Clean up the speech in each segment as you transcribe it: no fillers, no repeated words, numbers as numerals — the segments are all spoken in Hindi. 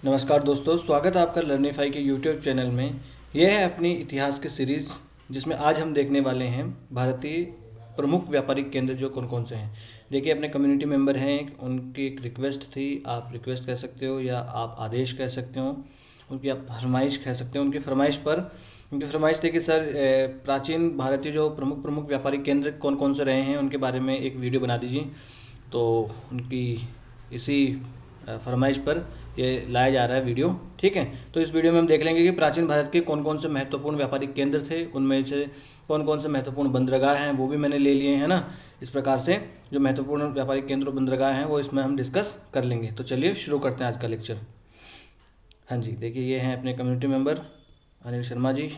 नमस्कार दोस्तों, स्वागत है आपका लर्निफाई के यूट्यूब चैनल में। यह है अपनी इतिहास की सीरीज़ जिसमें आज हम देखने वाले हैं भारतीय प्रमुख व्यापारिक केंद्र जो कौन कौन से हैं। देखिए, अपने कम्युनिटी मेंबर हैं, उनकी एक रिक्वेस्ट थी, आप रिक्वेस्ट कह सकते हो या आप आदेश कह सकते हो, उनकी आप फरमाइश कह सकते हो। उनकी फरमाइश थी कि सर प्राचीन भारतीय जो प्रमुख प्रमुख व्यापारिक केंद्र कौन कौन से रहे हैं उनके बारे में एक वीडियो बना दीजिए। तो उनकी इसी फरमाइश पर ये लाया जा रहा है वीडियो। ठीक है, तो इस वीडियो में हम देख लेंगे कि प्राचीन भारत के कौन कौन से महत्वपूर्ण व्यापारिक केंद्र थे, उनमें से कौन कौन से महत्वपूर्ण बंदरगाह हैं वो भी मैंने ले लिए हैं ना। इस प्रकार से जो महत्वपूर्ण व्यापारिक केंद्र बंदरगाह हैं वो इसमें हम डिस्कस कर लेंगे। तो चलिए शुरू करते हैं आज का लेक्चर। हाँ जी, देखिए ये हैं अपने कम्युनिटी मेंबर अनिल शर्मा जी।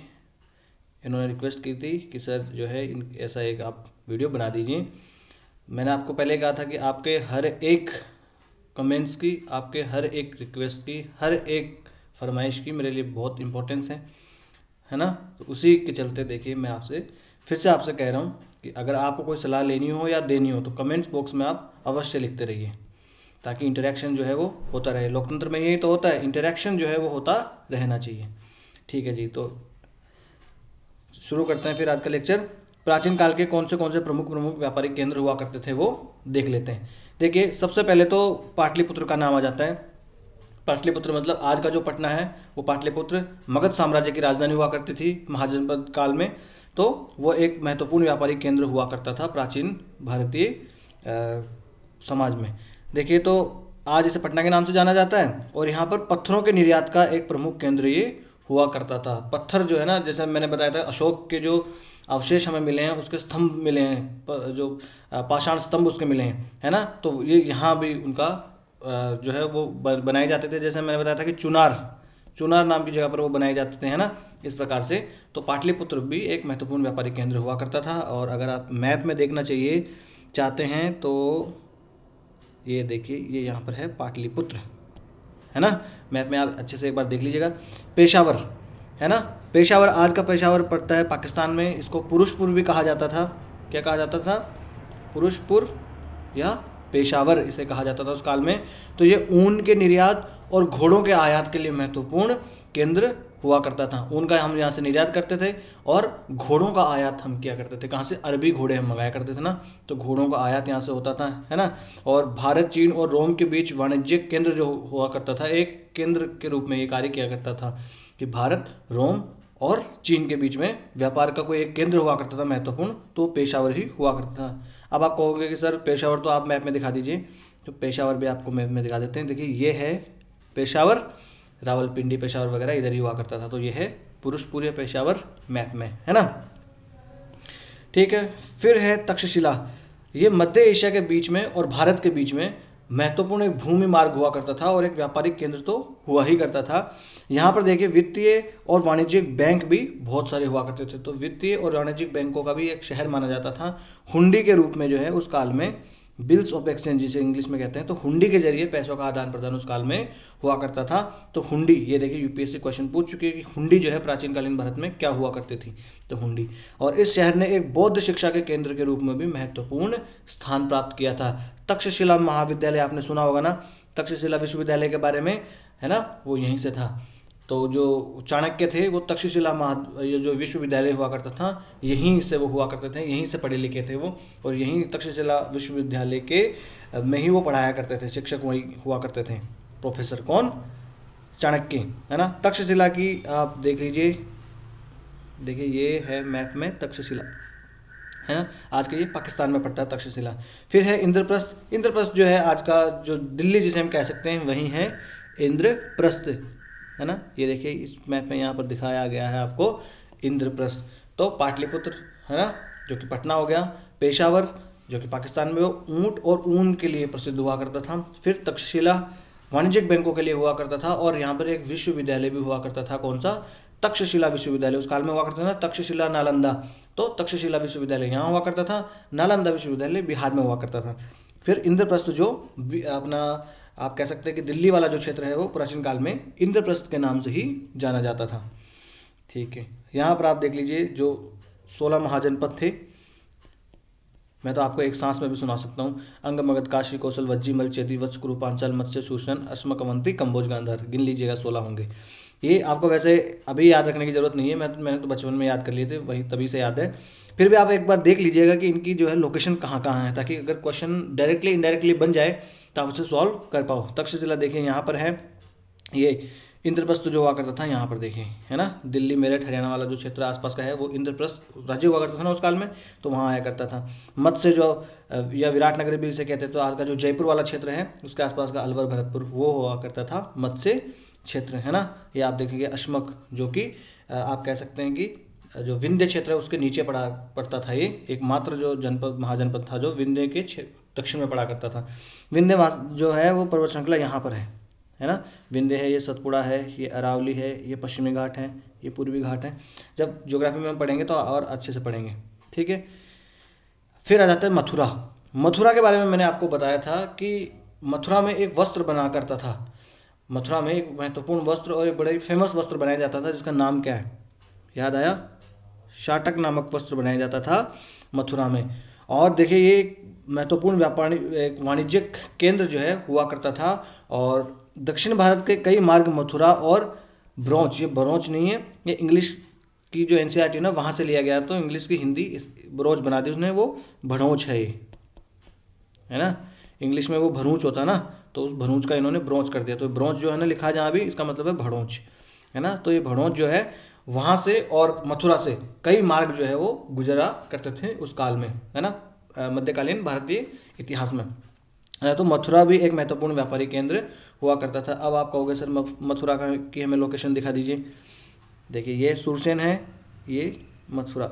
इन्होंने रिक्वेस्ट की थी कि सर जो है ऐसा एक आप वीडियो बना दीजिए। मैंने आपको पहले कहा था कि आपके हर एक कमेंट्स की, आपके हर एक रिक्वेस्ट की, हर एक फरमाइश की मेरे लिए बहुत इंपॉर्टेंस है ना। तो उसी के चलते देखिए मैं आपसे फिर से आपसे कह रहा हूँ कि अगर आपको कोई सलाह लेनी हो या देनी हो तो कमेंट्स बॉक्स में आप अवश्य लिखते रहिए, ताकि इंटरेक्शन जो है वो होता रहे। लोकतंत्र में यही तो होता है, इंटरेक्शन जो है वो होता रहना चाहिए। ठीक है जी, तो शुरू करते हैं फिर आज का लेक्चर। प्राचीन काल के कौन से प्रमुख प्रमुख व्यापारिक केंद्र हुआ करते थे वो देख लेते हैं। देखिए, सबसे पहले तो पाटलिपुत्र का नाम आ जाता है। पाटलिपुत्र मतलब आज का जो पटना है वो पाटलिपुत्र मगध साम्राज्य की राजधानी हुआ करती थी महाजनपद काल में। तो वो एक महत्वपूर्ण व्यापारिक केंद्र हुआ करता था प्राचीन भारतीय समाज में। देखिए, तो आज इसे पटना के नाम से जाना जाता है और यहाँ पर पत्थरों के निर्यात का एक प्रमुख केंद्र ये हुआ करता था। पत्थर जो है ना, जैसे मैंने बताया था, अशोक के जो अवशेष हमें मिले हैं, उसके स्तंभ मिले हैं, जो पाषाण स्तंभ उसके मिले हैं, है ना। तो ये यहाँ भी उनका जो है वो बनाए जाते थे। जैसे मैंने बताया था कि चुनार नाम की जगह पर वो बनाए जाते थे, है ना। इस प्रकार से तो पाटलिपुत्र भी एक महत्वपूर्ण व्यापारिक केंद्र हुआ करता था। और अगर आप मैप में देखना चाहिए चाहते हैं तो ये देखिए, ये यहाँ पर है पाटलिपुत्र, है ना। मैप में आप अच्छे से एक बार देख लीजिएगा। पेशावर, है ना। पेशावर, आज का पेशावर पड़ता है पाकिस्तान में। इसको पुरुषपुर भी कहा जाता था। क्या कहा जाता था? पुरुषपुर या पेशावर इसे कहा जाता था उस काल में। तो ये ऊन के निर्यात और घोड़ों के आयात के लिए महत्वपूर्ण केंद्र हुआ करता था। ऊन का हम यहाँ से निर्यात करते थे और घोड़ों का आयात हम किया करते थे। कहाँ से? अरबी घोड़े हम मंगाया करते थे ना, तो घोड़ों का आयात यहाँ से होता था, है ना। और भारत, चीन और रोम के बीच वाणिज्यिक केंद्र जो हुआ करता था, एक केंद्र के रूप में ये कार्य किया करता था कि भारत, रोम और चीन के बीच में व्यापार का कोई एक केंद्र हुआ करता था महत्वपूर्ण, तो पेशावर ही हुआ करता था। अब आप कहोगे कि सर पेशावर तो आप मैप में दिखा दीजिए, तो पेशावर भी आपको मैप में दिखा देते हैं। देखिए, ये है पेशावर, रावलपिंडी, पेशावर वगैरह इधर ही हुआ करता था। तो ये है पुरुषपुर पेशावर मैप में, है ना। ठीक है, फिर है तक्षशिला। ये मध्य एशिया के बीच में और भारत के बीच में महत्वपूर्ण एक भूमि मार्ग हुआ करता था और एक व्यापारिक केंद्र तो हुआ ही करता था। यहाँ पर देखिए, वित्तीय और वाणिज्यिक बैंक भी बहुत सारे हुआ करते थे। तो वित्तीय और वाणिज्यिक बैंकों का भी एक शहर माना जाता था। हुंडी के रूप में जो है उस काल में बिल्स ऑफ एक्सचेंज जिसे इंग्लिश में कहते हैं, तो हुंडी के जरिए पैसों का आदान प्रदान उस काल में हुआ करता था। तो हुंडी, ये देखिए यूपीएससी क्वेश्चन पूछ चुकी है कि हुंडी जो है प्राचीन कालीन भारत में क्या हुआ करती थी, तो हुंडी। और इस शहर ने एक बौद्ध शिक्षा के केंद्र के रूप में भी महत्वपूर्ण स्थान प्राप्त किया था। तक्षशिला महाविद्यालय आपने सुना होगा ना, तक्षशिला विश्वविद्यालय के बारे में, है ना, वो यहीं से था। तो जो चाणक्य थे वो तक्षशिला ये जो विश्वविद्यालय हुआ करता था यहीं से वो हुआ करते थे, यहीं से पढ़े लिखे थे वो, और यहीं तक्षशिला विश्वविद्यालय के में ही वो पढ़ाया करते थे। शिक्षक वही हुआ करते थे। प्रोफेसर कौन? चाणक्य, है ना। तक्षशिला की आप देख लीजिए, देखिए ये है मैप में तक्षशिला, है ना। आज के ये पाकिस्तान में पड़ता है तक्षशिला। फिर है इंद्रप्रस्थ। इंद्रप्रस्थ जो है आज का जो दिल्ली जिसे हम कह सकते हैं वही है इंद्रप्रस्थ, है ना। ये देखिए इस मैप में यहाँ पर दिखाया गया है आपको इंद्रप्रस्थ। तो पाटलिपुत्र, है ना, जो कि पटना हो गया। पेशावर जो कि पाकिस्तान में वो ऊंट और ऊन के लिए प्रसिद्ध हुआ करता था। फिर तक्षशिला वाणिज्यिक बैंकों के लिए हुआ करता था। और यहाँ पर एक विश्वविद्यालय भी हुआ करता था। कौन सा? तक्षशिला विश्वविद्यालय उस काल में हुआ करता था। तक्षशिला नालंदा, तो तक्षशिला विश्वविद्यालय यहाँ हुआ करता था, नालंदा विश्वविद्यालय बिहार में हुआ करता था। फिर इंद्रप्रस्थ जो अपना आप कह सकते हैं कि दिल्ली वाला जो क्षेत्र है वो प्राचीन काल में इंद्रप्रस्थ के नाम से ही जाना जाता था। ठीक है, यहाँ पर आप देख लीजिए जो 16 महाजनपद थे, मैं तो आपको एक सांस में भी सुना सकता हूँ। अंग मगध काशी कौशल वज्जी मल चेदी वत्स कुरु पांचाल मत्स्य शूषण अस्मकवंती कंबोज गांधार, गिन लीजिएगा 16 होंगे। ये आपको वैसे अभी याद रखने की जरूरत नहीं है, मैंने तो बचपन में याद कर लिए थे, वही तभी से याद है। फिर भी आप एक बार देख लीजिएगा कि इनकी जो है लोकेशन कहाँ कहाँ है, ताकि अगर क्वेश्चन डायरेक्टली इनडायरेक्टली बन जाए तो आप उसे सॉल्व कर पाओ। तक्षशिला देखिए यहाँ पर है, ये इंद्रप्रस्थ जो हुआ करता था यहाँ पर देखिए, है ना, दिल्ली मेरठ हरियाणा वाला जो क्षेत्र आसपास का है वो इंद्रप्रस्थ राज्य हुआ करता था ना उस काल में, तो वहाँ आया करता था। मत्स्य जो या विराट नगर भी इसे कहते हैं, तो आज का जो जयपुर वाला क्षेत्र है उसके आसपास का अलवर भरतपुर वो हुआ करता था मत्स्य क्षेत्र, है ना। ये आप देखेंगे अश्मक जो कि आप कह सकते हैं कि जो विंध्य क्षेत्र है उसके नीचे पड़ता था, ये एकमात्र जो जनपद महाजनपद था जो विंध्य के दक्षिण में पड़ा करता था। विंध्य जो है वो पर्वत श्रृंखला यहाँ पर है ना, विंध्य है, ये सतपुड़ा है, ये अरावली है, ये पश्चिमी घाट है, ये पूर्वी घाट है। जब ज्योग्राफी में हम पढ़ेंगे तो और अच्छे से पढ़ेंगे, ठीक है। फिर आ जाता है मथुरा। मथुरा के बारे में मैंने आपको बताया था कि मथुरा में एक वस्त्र बना करता था, मथुरा में एक महत्वपूर्ण वस्त्र और एक बड़ा ही फेमस वस्त्र बनाया जाता था जिसका नाम क्या है, याद आया, शाटक नामक वस्त्र बनाया जाता था मथुरा में। और देखिए ये एक महत्वपूर्ण व्यापारी वाणिज्यिक केंद्र जो है हुआ करता था, और दक्षिण भारत के कई मार्ग मथुरा और ब्रोंच, ये ब्रोंच नहीं है, ये इंग्लिश की जो एनसीईआरटी ना वहाँ से लिया गया, तो इंग्लिश की हिंदी ब्रोंच बना दी उसने, वो भड़ोच है ये, है ना। इंग्लिश में वो भरूच होता ना, तो उस भरूच का इन्होंने ब्रोंच कर दिया, तो ब्रोंच जो है ना लिखा जहाँ भी, इसका मतलब है भड़ोच, है ना। तो ये भड़ोच जो है वहाँ से और मथुरा से कई मार्ग जो है वो गुजरा करते थे उस काल में, है ना, मध्यकालीन भारतीय इतिहास में। तो मथुरा भी एक महत्वपूर्ण व्यापारिक केंद्र हुआ करता था। अब आप कहोगे सर मथुरा की हमें लोकेशन दिखा दीजिए। देखिए ये सुरसेन है, ये मथुरा,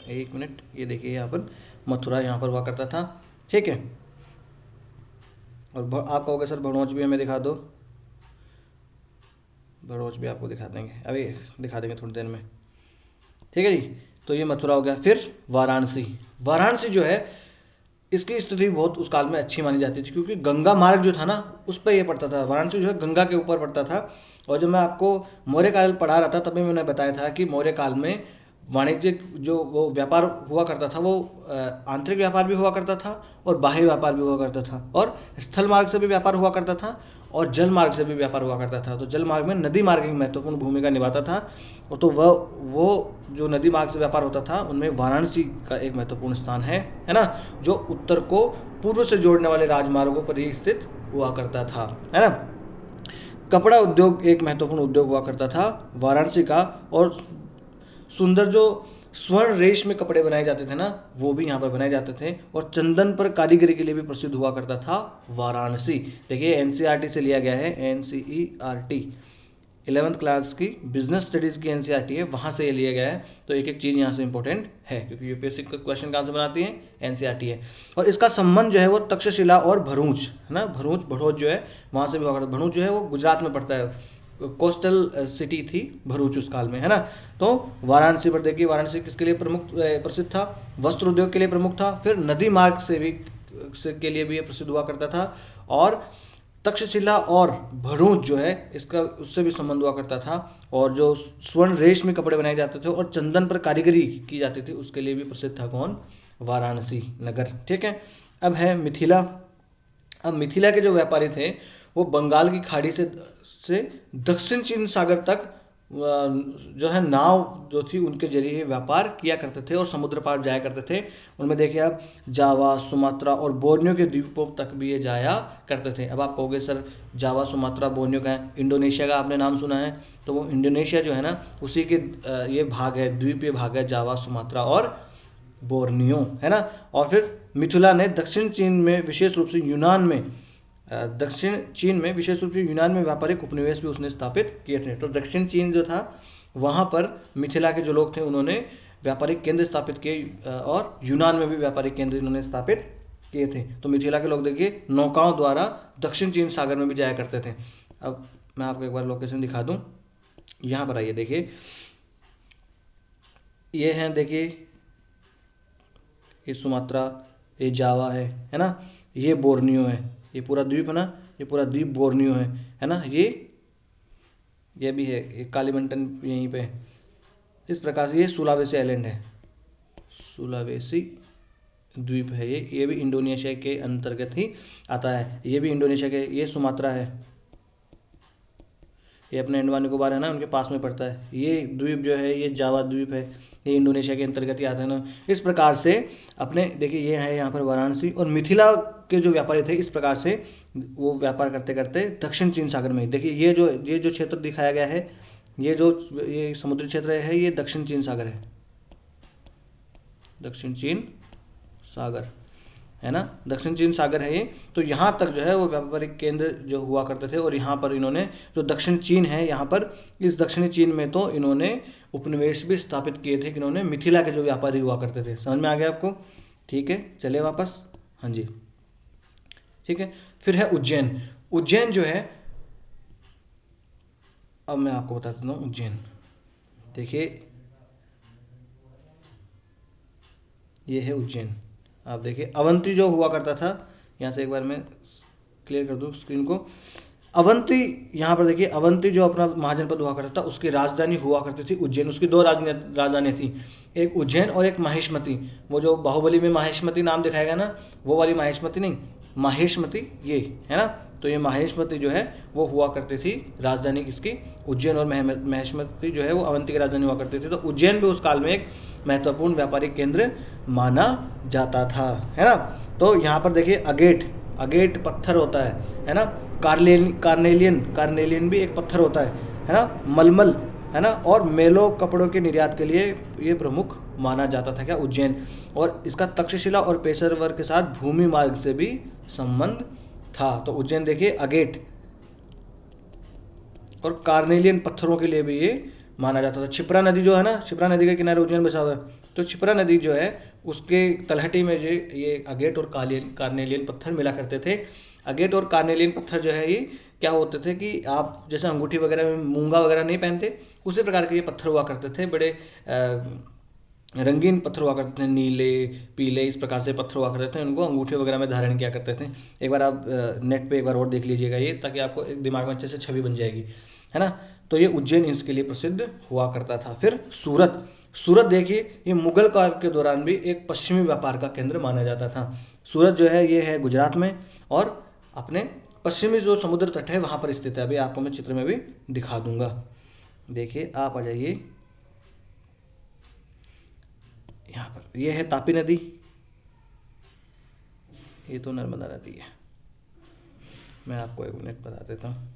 एक मिनट, ये देखिए यहाँ पर मथुरा यहाँ पर हुआ करता था, ठीक है। और आप कहोगे सर भड़ोच भी हमें दिखा दो, भड़ोच भी आपको दिखा देंगे, अभी दिखा देंगे थोड़ी देर में, ठीक है जी। तो ये मथुरा हो गया। फिर वाराणसी, वाराणसी जो है इसकी स्थिति बहुत उस काल में अच्छी मानी जाती थी, क्योंकि गंगा मार्ग जो था ना उस पर ये पड़ता था, वाराणसी जो है गंगा के ऊपर पड़ता था। और जब मैं आपको मौर्य काल पढ़ा रहा था तभी मैंने बताया था कि मौर्य काल में वाणिज्यिक जो वो व्यापार हुआ करता था वो आंतरिक व्यापार भी हुआ करता था और बाह्य व्यापार भी हुआ करता था, और स्थल मार्ग से भी व्यापार हुआ करता था और जल मार्ग से भी व्यापार हुआ करता था। तो जल मार्ग में नदी मार्ग एक महत्वपूर्ण भूमिका निभाता था, और तो वो जो नदी मार्ग से व्यापार होता था उनमें वाराणसी का एक महत्वपूर्ण स्थान है ना, जो उत्तर को पूर्व से जोड़ने वाले राजमार्गों पर ही स्थित हुआ करता था, है ना। कपड़ा उद्योग एक महत्वपूर्ण उद्योग हुआ करता था वाराणसी का, और सुंदर जो स्वर्ण रेशमी कपड़े बनाए जाते थे ना वो भी यहाँ पर बनाए जाते थे, और चंदन पर कारीगरी के लिए भी प्रसिद्ध हुआ करता था वाराणसी। देखिए एनसीईआरटी से लिया गया है, एनसीईआरटी 11th क्लास की बिजनेस स्टडीज की एनसीईआरटी है, वहाँ से ये लिया गया है। तो एक एक चीज़ यहाँ से इंपॉर्टेंट है, क्योंकि यूपीएससी का क्वेश्चन कहाँ से बनाती है, एनसीईआरटी है। और इसका संबंध जो है वो तक्षशिला और भरूच, है ना, भरूच भड़ोच जो है वहाँ से भी हुआ करता है। भरूच जो है वो गुजरात में पड़ता है, कोस्टल सिटी थी भरूच उस काल में, है ना। तो वाराणसी पर देखिए, वाराणसी किसके लिए प्रसिद्ध था, वस्त्र उद्योग के लिए प्रमुख था, फिर नदी मार्ग के लिए भी प्रसिद्ध हुआ करता था, और तक्षशिला और भरूच जो है इसका उससे भी संबंध हुआ करता था, और जो स्वर्ण रेशमी कपड़े बनाए जाते थे और चंदन पर कारीगरी की जाती थी उसके लिए भी प्रसिद्ध था कौन, वाराणसी नगर, ठीक है। अब है मिथिला। अब मिथिला के जो व्यापारी थे वो बंगाल की खाड़ी से दक्षिण चीन सागर तक जो है नाव जो थी उनके जरिए व्यापार किया करते थे और समुद्र पार जाया करते थे। उनमें देखिए आप जावा सुमात्रा और बोर्नियो के द्वीपों तक भी ये जाया करते थे। अब आप कहोगे सर जावा सुमात्रा बोर्नियो का है, इंडोनेशिया का आपने नाम सुना है, तो वो इंडोनेशिया जो है ना उसी के ये भाग है, द्वीपीय भाग है जावा सुमात्रा और बोर्नियो, है ना। और फिर मिथिला ने दक्षिण चीन में विशेष रूप से यूनान में व्यापारिक उपनिवेश भी उसने स्थापित किए थे। तो दक्षिण चीन जो था वहाँ पर मिथिला के जो लोग थे उन्होंने व्यापारिक केंद्र स्थापित किए, और यूनान में भी व्यापारिक केंद्र इन्होंने स्थापित किए थे। तो मिथिला के लोग देखिए नौकाओं द्वारा दक्षिण चीन सागर में भी जाया करते थे। अब मैं आपको एक बार लोकेशन दिखा दूं, यहाँ पर आइए, देखिए ये है, देखिए ये सुमात्रा, ये जावा है ना, ये बोर्नियो है, ये पूरा द्वीप है ना, ये पूरा द्वीप बोर्नियो है ना, ये भी है, ये कालीमंटन यहीं पे है। इस प्रकार से ये सुलावेसी आइलैंड है, सुलावेसी द्वीप है ये भी इंडोनेशिया के अंतर्गत ही आता है। ये भी इंडोनेशिया के, ये सुमात्रा है, ये अपने अंडमान निकोबार है ना, उनके पास में पड़ता है। ये द्वीप जो है ये जावा द्वीप है, ये इंडोनेशिया के अंतर्गत ही आता है ना। इस प्रकार से अपने देखिए ये है यहाँ पर वाराणसी, और मिथिला के जो व्यापारी थे इस प्रकार से वो व्यापार करते करते दक्षिण चीन सागर में, देखिए ये जो क्षेत्र दिखाया गया है, ये समुद्री क्षेत्र है, ये दक्षिण चीन सागर है, दक्षिण चीन सागर है ना, दक्षिण चीन सागर है ये। तो यहाँ तक जो है वो व्यापारिक केंद्र जो हुआ करते थे, और यहाँ पर इन्होंने जो दक्षिण चीन है, यहाँ पर इस दक्षिणी चीन में तो इन्होंने उपनिवेश भी स्थापित किए थे कि इन्होंने मिथिला के जो व्यापारी हुआ करते थे। समझ में आ गया आपको? ठीक है, चलिए वापस। हाँ जी, ठीक है। फिर है उज्जैन। उज्जैन जो है, अब मैं आपको बता देता हूँ उज्जैन। देखिए ये है उज्जैन। आप देखिए अवंती जो हुआ करता था, यहाँ से एक बार मैं क्लियर कर दूँ स्क्रीन को। अवंती, यहाँ पर देखिए अवंती जो अपना महाजनपद हुआ करता था, उसकी राजधानी हुआ करती थी उज्जैन। उसकी दो राजधानी थी, एक उज्जैन और एक माहेशमती। वो जो बाहुबली में माहेशमती नाम दिखाएगा ना, वो वाली माहेशमती नहीं, माहेशमती ये है ना। तो ये माहेशमती जो है वो हुआ करती थी राजधानी इसकी उज्जैन, और माहेशमती जो है वो अवंती की राजधानी हुआ करती थी। तो उज्जैन भी उस काल में एक महत्वपूर्ण व्यापारिक केंद्र माना जाता था, है ना। तो यहाँ पर देखिए अगेट पत्थर होता है ना। कार्नेलियन भी एक पत्थर होता है ना। मलमल है ना, और मेलो कपड़ों के निर्यात के लिए ये प्रमुख माना जाता था क्या, उज्जैन। और इसका तक्षशिला और पेशेवर के साथ भूमि मार्ग से भी संबंध था। तो उज्जैन देखिए अगेट और कार्नेलियन पत्थरों के लिए भी ये माना जाता था। क्षिप्रा नदी जो है ना, क्षिप्रा नदी के किनारे उज्जैन बसा हुआ है। तो क्षिप्रा नदी जो है उसके तलहटी में जो ये अगेट और कार्नेलियन पत्थर मिला करते थे। अगेट और कार्नेलियन पत्थर जो है ये क्या होते थे कि आप जैसे अंगूठी वगैरह में मूंगा वगैरह नहीं पहनते, उसी प्रकार के ये पत्थर हुआ करते थे। बड़े रंगीन पत्थर हुआ करते थे, नीले पीले इस प्रकार से पत्थर हुआ करते थे। उनको अंगूठे वगैरह में धारण किया करते थे। एक बार आप नेट पे एक बार और देख लीजिएगा ये, ताकि आपको एक दिमाग में अच्छे से छवि बन जाएगी, है ना। तो ये उज्जैन इसके लिए प्रसिद्ध हुआ करता था। फिर सूरत देखिए, ये मुगल काल के दौरान भी एक पश्चिमी व्यापार का केंद्र माना जाता था। सूरत जो है ये है गुजरात में, और अपने पश्चिमी जो समुद्र तट है वहाँ पर स्थित है। अभी आपको मैं चित्र में भी दिखा दूंगा। देखिए आप आ जाइए यहाँ पर, ये है तापी नदी, ये तो नर्मदा नदी है। मैं आपको एक मिनट बता देता हूँ।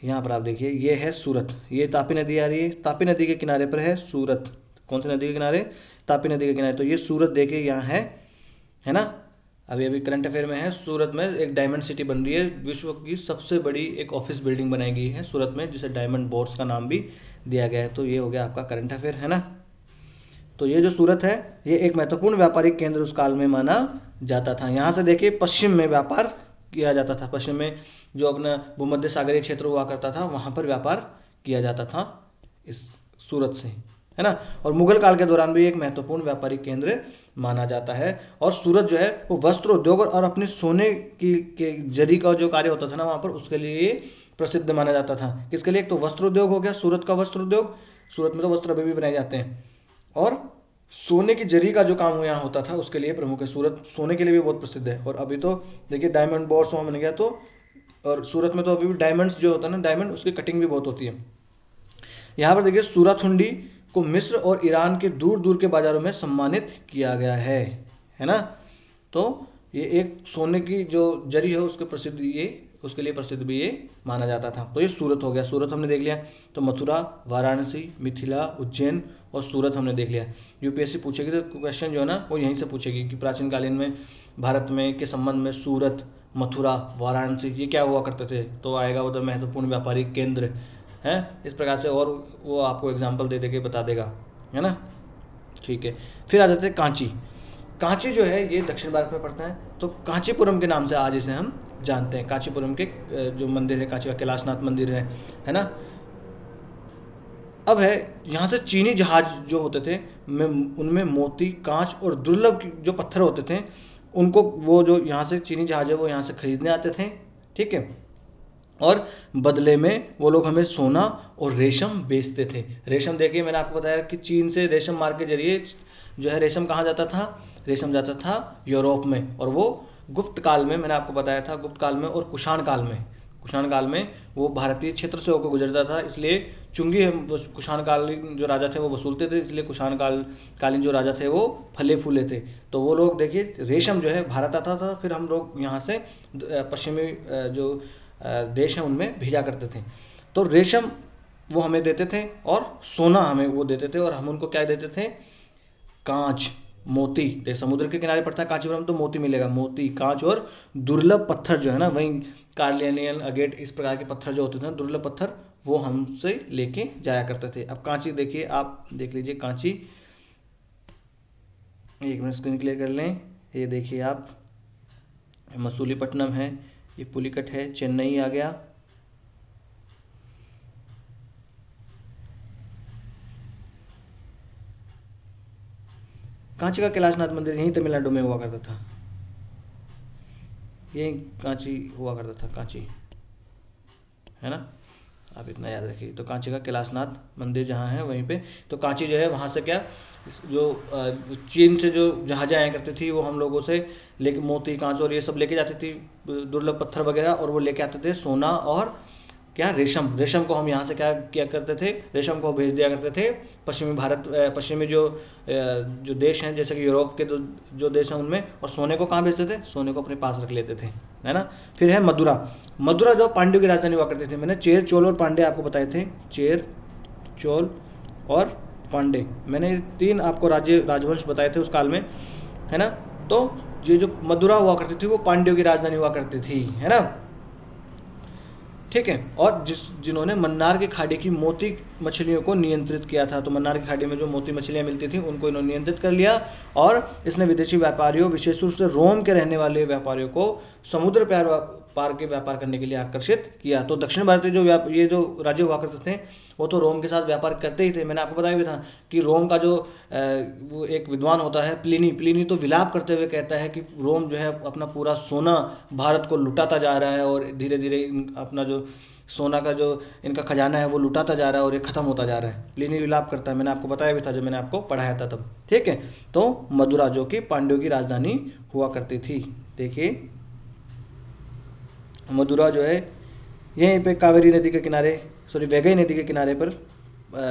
यहाँ पर आप देखिए ये है सूरत, ये तापी नदी आ रही है, तापी नदी के किनारे पर है सूरत। कौन सी नदी के किनारे? तापी नदी के किनारे। तो ये सूरत देखिए यहाँ है ना। अभी करंट अफेयर में है, सूरत में एक डायमंड सिटी बन रही है। विश्व की सबसे बड़ी एक ऑफिस बिल्डिंग बनाई गई है सूरत में, जिसे डायमंड बोर्ड्स का नाम भी दिया गया है। तो ये हो गया आपका करंट अफेयर, है ना। तो ये जो सूरत है ये एक महत्वपूर्ण व्यापारिक केंद्र उस काल में माना जाता था। यहाँ से देखिए पश्चिम में व्यापार किया जाता था। पश्चिम में जो अपना भूमध्य सागरीय क्षेत्र हुआ करता था वहाँ पर व्यापार किया जाता था इस सूरत से, है ना। और मुगल काल के दौरान भी एक महत्वपूर्ण व्यापारिक केंद्र माना जाता है। और सूरत जो है वो वस्त्र उद्योग और अपने सोने की के जरी का जो कार्य होता था ना वहाँ पर, उसके लिए प्रसिद्ध माना जाता था। किसके लिए? एक तो वस्त्र उद्योग हो गया, सूरत का वस्त्र उद्योग, सूरत में तो वस्त्र अभी भी बनाए जाते हैं। और सोने की जरी का जो काम यहाँ होता था उसके लिए प्रमुख है। सूरत सोने के लिए भी बहुत प्रसिद्ध है। और अभी तो देखिए डायमंड बोर्ड्स वहाँ बन गया। तो और सूरत में तो अभी भी डायमंड्स जो होता है ना, डायमंड, उसकी कटिंग भी बहुत होती है। यहाँ पर देखिए सूरतहुंडी को मिस्र और ईरान के दूर दूर के बाजारों में सम्मानित किया गया है ना। तो ये एक सोने की जो जरी है उसके प्रसिद्ध, ये उसके लिए प्रसिद्ध भी ये माना जाता था। तो ये सूरत हो गया, सूरत हमने देख लिया। तो मथुरा, वाराणसी, मिथिला, उज्जैन और सूरत हमने देख लिया। यूपीएससी पूछेगी तो क्वेश्चन जो है ना वो यहीं से पूछेगी कि प्राचीन कालीन में भारत में के संबंध में सूरत, मथुरा, वाराणसी ये क्या हुआ करते थे। तो आएगा उधर महत्वपूर्ण व्यापारिक केंद्र हैं, इस प्रकार से। और वो आपको एग्जाम्पल दे के बता देगा, है ना। ठीक है, फिर आ जाते हैं कांची। कांची जो है ये दक्षिण भारत में पड़ता है। तो कांचीपुरम के नाम से आज इसे हम जानते हैं। कांचीपुरम के जो मंदिर है, कांची का कैलाशनाथ मंदिर है ना। अब है यहाँ से चीनी जहाज जो होते थे उनमें मोती, कांच और दुर्लभ जो पत्थर होते थे उनको, वो जो यहाँ से चीनी जहाज है वो यहाँ से खरीदने आते थे, ठीक है। और बदले में वो लोग हमें सोना और रेशम बेचते थे। रेशम देखिए मैंने आपको बताया कि चीन से रेशम मार्ग के जरिए जो है रेशम कहाँ जाता था, रेशम जाता था यूरोप में, और वो गुप्त काल में, मैंने आपको बताया था, गुप्त काल में और कुषाण काल में, कुषाण काल में वो भारतीय क्षेत्र से होकर गुजरता था, इसलिए चुंगी कुषाण कालीन जो राजा थे वो वसूलते थे, इसलिए कुषाण कालीन जो राजा थे वो फले फूले थे। तो वो लोग देखिए रेशम जो है भारत आता था, फिर हम लोग यहाँ से पश्चिमी जो देश हैं उनमें भेजा करते थे। तो रेशम वो हमें देते थे और सोना हमें वो देते थे, और हम उनको क्या देते थे, कांच, मोती। देख समुद्र के किनारे पड़ता है कांचीपुरम, तो मोती मिलेगा, मोती, कांच और दुर्लभ पत्थर जो है ना, वही कार्लियनियन, अगेट, इस प्रकार के पत्थर जो होते थे, दुर्लभ पत्थर, वो हमसे लेके जाया करते थे। अब कांची देखिए, आप देख लीजिए कांची, एक मिनट स्क्रीन क्लियर कर लें। ये देखिए आप, मसूलीपट्टनम है, ये पुलिकट है, चेन्नई आ गया, कांची का कैलाशनाथ मंदिर यहीं तमिलनाडु में हुआ करता था, यही कांची हुआ करता था, कांची है ना, आप इतना याद रखिए। तो कांची का कैलाशनाथ मंदिर जहाँ है वहीं पे, तो कांची जो है वहाँ से क्या, जो चीन से जो जहाजें आया करती थी वो हम लोगों से लेके मोती, कांच और ये सब लेके जाती थी, दुर्लभ पत्थर वगैरह, और वो लेके आते थे सोना और क्या, रेशम। रेशम को हम यहाँ से क्या किया करते थे, रेशम को भेज दिया करते थे पश्चिमी भारत, पश्चिमी जो देश हैं, जैसे कि यूरोप के जो देश हैं उनमें, और सोने को कहाँ भेजते थे, सोने को अपने पास रख लेते थे, है ना। फिर है मदुरा। मदुरा जो पांड्यों की राजधानी हुआ करती थी, मैंने चेर, चोल और पांडे आपको बताए थे, चेर, चोल और पांडे, मैंने 3 आपको राजवंश बताए थे उस काल में, है ना। तो ये जो मदुरा हुआ करती थी वो पांड्यों की राजधानी हुआ करती थी, है ना, ठीक है। और जिन्होंने मन्नार की खाड़ी की मोती मछलियों को नियंत्रित किया था, तो मन्नार की खाड़ी में जो मोती मछलियां मिलती थी उनको इन्होंने नियंत्रित कर लिया, और इसने विदेशी व्यापारियों, विशेष रूप से रोम के रहने वाले व्यापारियों को समुद्र पार के व्यापार करने के लिए आकर्षित किया। तो दक्षिण भारतीय ये जो राज्य हुआ करते थे वो तो रोम के साथ व्यापार करते ही थे। मैंने आपको बताया भी था कि रोम का जो वो एक विद्वान होता है प्लिनी तो विलाप करते हुए कहता है कि रोम जो है अपना पूरा सोना भारत को लुटाता जा रहा है, और धीरे धीरे अपना जो सोना का जो इनका खजाना है वो लुटाता जा रहा है और ये खत्म होता जा रहा है। प्लिनी विलाप करता है, मैंने आपको बताया भी था जब मैंने आपको पढ़ाया था तब, ठीक है। तो मदुरा जो कि पांड्यों की राजधानी हुआ करती थी, देखिए मदुरा जो है यहीं पे कावेरी नदी के किनारे, सॉरी वैगई नदी के किनारे पर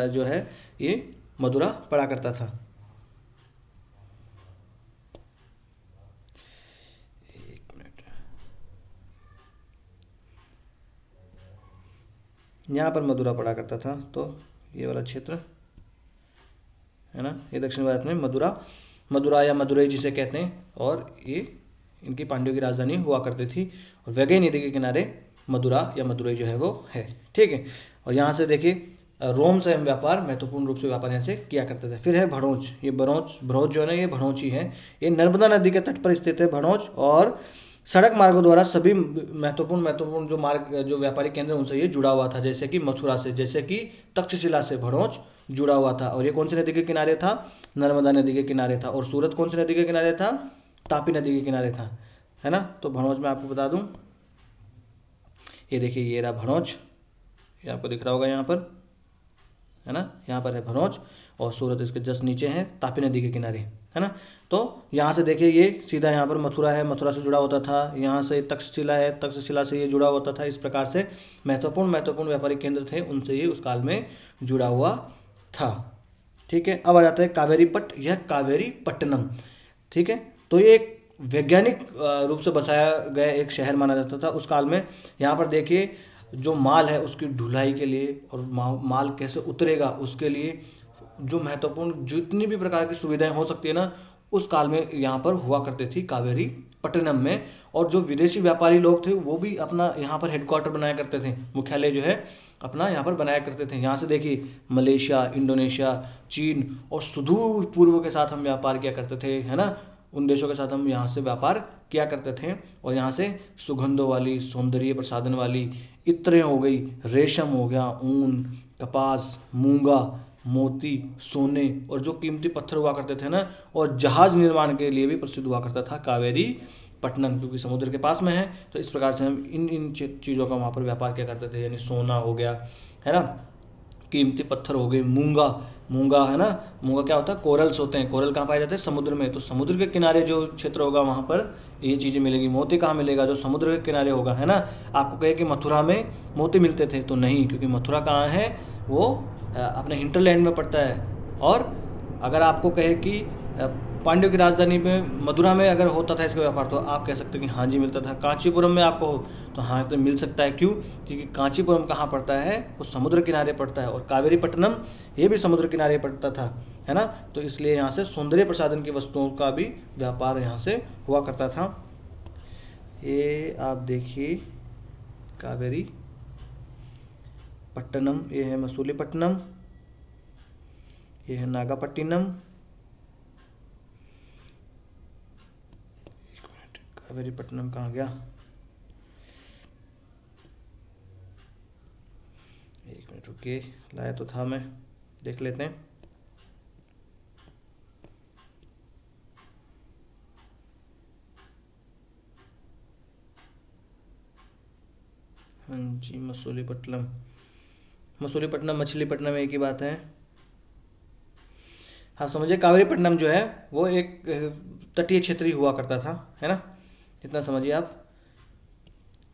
जो है ये मदुरा पड़ा करता था। एक मिनट, यहाँ पर मदुरा पड़ा करता था, तो ये वाला क्षेत्र है ना, ये दक्षिण भारत में मदुरा या मदुरई जिसे कहते हैं, और ये इनकी पांड्यों की राजधानी हुआ करती थी, और वैगई नदी के किनारे मदुरा या मदुरई जो है वो है, ठीक है। और यहाँ से देखिए रोम से हम व्यापार, महत्वपूर्ण रूप से व्यापार यहाँ से किया करते थे। फिर है भड़ोच, ये भड़ोच जो है ना, ये भड़ोच ही है, ये नर्मदा नदी के तट पर स्थित है भड़ोच, और सड़क मार्गों द्वारा सभी महत्वपूर्ण जो मार्ग, जो व्यापारिक केंद्र उनसे ये जुड़ा हुआ था, जैसे कि मथुरा से, जैसे कि तक्षशिला से भड़ोच जुड़ा हुआ था। और ये कौन सी नदी के किनारे था, नर्मदा नदी के किनारे था। और सूरत कौन सी नदी के किनारे था, तापी नदी के किनारे था, है ना। तो भड़ोच में आपको बता दूं, ये देखिए ये रहा भड़ोच, ये आपको दिख रहा होगा यहाँ पर, है ना, यहाँ पर है भड़ोच, और सूरत इसके जस्ट नीचे है, तापी नदी के किनारे, है ना। तो यहाँ से देखिए ये सीधा यहाँ पर मथुरा है, मथुरा से जुड़ा होता था, यहाँ से तक्षशिला है, तक्षशिला से ये जुड़ा होता था। इस प्रकार से महत्वपूर्ण व्यापारिक केंद्र थे, उनसे ये उस काल में जुड़ा हुआ था, ठीक है। अब आ जाता है कावेरी पट्ट, यह कावेरी पट्टनम, ठीक है। तो ये एक वैज्ञानिक रूप से बसाया गया एक शहर माना जाता था उस काल में। यहाँ पर देखिए जो माल है उसकी ढुलाई के लिए, और माल कैसे उतरेगा उसके लिए जो महत्वपूर्ण जितनी भी प्रकार की सुविधाएं हो सकती है ना, उस काल में यहाँ पर हुआ करती थी कावेरी पट्टनम में। और जो विदेशी व्यापारी लोग थे वो भी अपना यहाँ पर हेडक्वार्टर बनाया करते थे, मुख्यालय जो है अपना यहाँ पर बनाया करते थे। यहाँ से देखिए मलेशिया, इंडोनेशिया, चीन और सुदूर पूर्व के साथ हम व्यापार किया करते थे, है ना। उन देशों के साथ हम यहाँ से व्यापार किया करते थे, और यहाँ से सुगंधों वाली, सौंदर्य प्रसाधन वाली इत्रें हो गई, रेशम हो गया, ऊन, कपास, मूंगा, मोती, सोने और जो कीमती पत्थर हुआ करते थे ना, और जहाज निर्माण के लिए भी प्रसिद्ध हुआ करता था कावेरी पट्टनम, क्योंकि समुद्र के पास में है। तो इस प्रकार से हम इन चीज़ों का वहाँ पर व्यापार किया करते थे, यानी सोना हो गया, है ना, कीमती पत्थर हो गए, मूंगा, मूंगा, है ना। मूंगा क्या होता है, कोरल्स होते हैं। कोरल कहाँ पाए जाते हैं, समुद्र में। तो समुद्र के किनारे जो क्षेत्र होगा वहाँ पर ये चीज़ें मिलेगी। मोती कहाँ मिलेगा, जो समुद्र के किनारे होगा, है ना। आपको कहे कि मथुरा में मोती मिलते थे, तो नहीं, क्योंकि मथुरा कहाँ है, वो अपने हिंटरलैंड में पड़ता है। और अगर आपको कहे कि पांड्यों की राजधानी में मथुरा में अगर होता था इसका व्यापार, तो आप कह सकते हैं कि हाँ जी मिलता था। कांचीपुरम में आपको हो तो हाँ तो मिल सकता है। क्यों, क्योंकि कांचीपुरम कहाँ पड़ता है, वो समुद्र किनारे पड़ता है। और कावेरीपट्टनम ये भी समुद्र किनारे पड़ता था, है ना। तो इसलिए यहाँ से सौंदर्य प्रसाधन की वस्तुओं का भी व्यापार यहाँ से हुआ करता था। ये आप देखिए, कावेरी पट्टनम, ये है मसूलीपट्टनम, ये है नागापट्टिनम। कावेरीपट्टनम कहाँ गया, एक मिनट रुकिए, लाया तो था मैं, देख लेते हैं। हाँ जी, मसूलीपट्टनम, मसूलीपट्टनम मछलीपट्टनम एक ही बात है। हाँ समझिए, कावेरीपट्टनम जो है वो एक तटीय क्षेत्र ही हुआ करता था, है ना। इतना समझिए आप।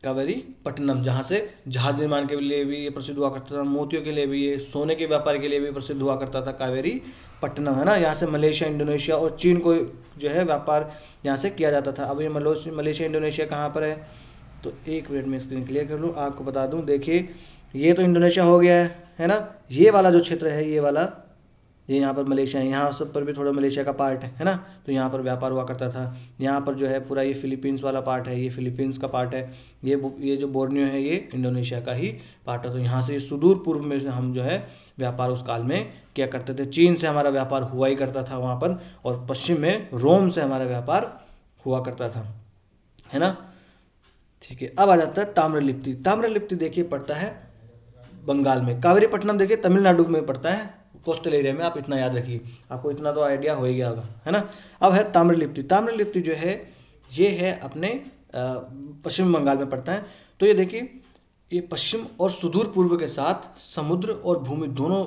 कावेरीपट्टनम, जहाँ से जहाज निर्माण के लिए भी ये प्रसिद्ध हुआ करता था, मोतियों के लिए भी, ये सोने के व्यापार के लिए भी प्रसिद्ध हुआ करता था कावेरीपट्टनम, है ना। यहाँ से मलेशिया, इंडोनेशिया और चीन को जो है व्यापार यहाँ से किया जाता था। अब ये मलेशिया इंडोनेशिया कहाँ पर है, तो एक मिनट में स्क्रीन क्लियर कर लूँ, आपको बता दूँ। देखिए, ये तो इंडोनेशिया हो गया है ना। ये वाला जो क्षेत्र है, ये वाला, ये यहाँ पर मलेशिया है, यहाँ सब पर भी थोड़ा मलेशिया का पार्ट है ना। तो यहाँ पर व्यापार हुआ करता था। यहाँ पर जो है पूरा ये फिलीपींस वाला पार्ट है, ये फिलीपींस का पार्ट है। ये जो बोर्नियो है, ये इंडोनेशिया का ही पार्ट है। तो यहाँ से सुदूर पूर्व में से हम जो है व्यापार उस काल में किया करते थे। चीन से हमारा व्यापार हुआ ही करता था वहाँ पर, और पश्चिम में रोम से हमारा व्यापार हुआ करता था, है ना। ठीक है, अब आ जाता है ताम्रलिप्ति। ताम्रलिप्ति देखिए पड़ता है बंगाल में। कावेरीपट्टनम देखिए तमिलनाडु में पड़ता है, कोस्टल एरिया में। आप इतना याद रखिए, आपको इतना तो आइडिया हो ही गया होगा, है ना। अब है ताम्रलिप्ति। ताम्रलिप्ति जो है ये है अपने पश्चिम बंगाल में पड़ता है। तो ये देखिए, ये पश्चिम और सुदूर पूर्व के साथ समुद्र और भूमि दोनों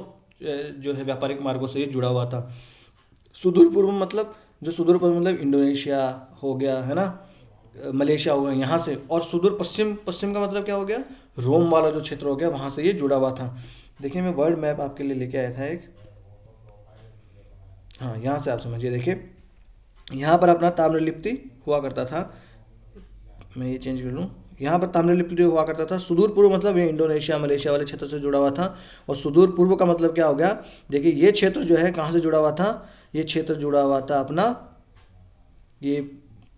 जो है व्यापारिक मार्गों से ये जुड़ा हुआ था। सुदूर पूर्व मतलब, जो सुदूर पूर्व मतलब इंडोनेशिया हो गया, है ना, मलेशिया हो गया यहाँ से। और सुदूर पश्चिम, पश्चिम का मतलब क्या हो गया, रोम वाला जो क्षेत्र हो गया, वहाँ से ये जुड़ा हुआ था। देखिए, मैं वर्ल्ड मैप आपके लिए लेके आया था एक, हाँ यहाँ से आप समझिए। देखिए, यहाँ पर अपना ताम्रलिप्ति हुआ करता था। मैं ये चेंज कर लूँ, यहाँ पर ताम्रलिप्ति हुआ करता था। सुदूर पूर्व मतलब ये इंडोनेशिया मलेशिया वाले क्षेत्र से जुड़ा हुआ था। और सुदूर पूर्व का मतलब क्या हो गया, देखिए ये क्षेत्र जो है कहाँ से जुड़ा हुआ था, ये क्षेत्र जुड़ा हुआ था अपना ये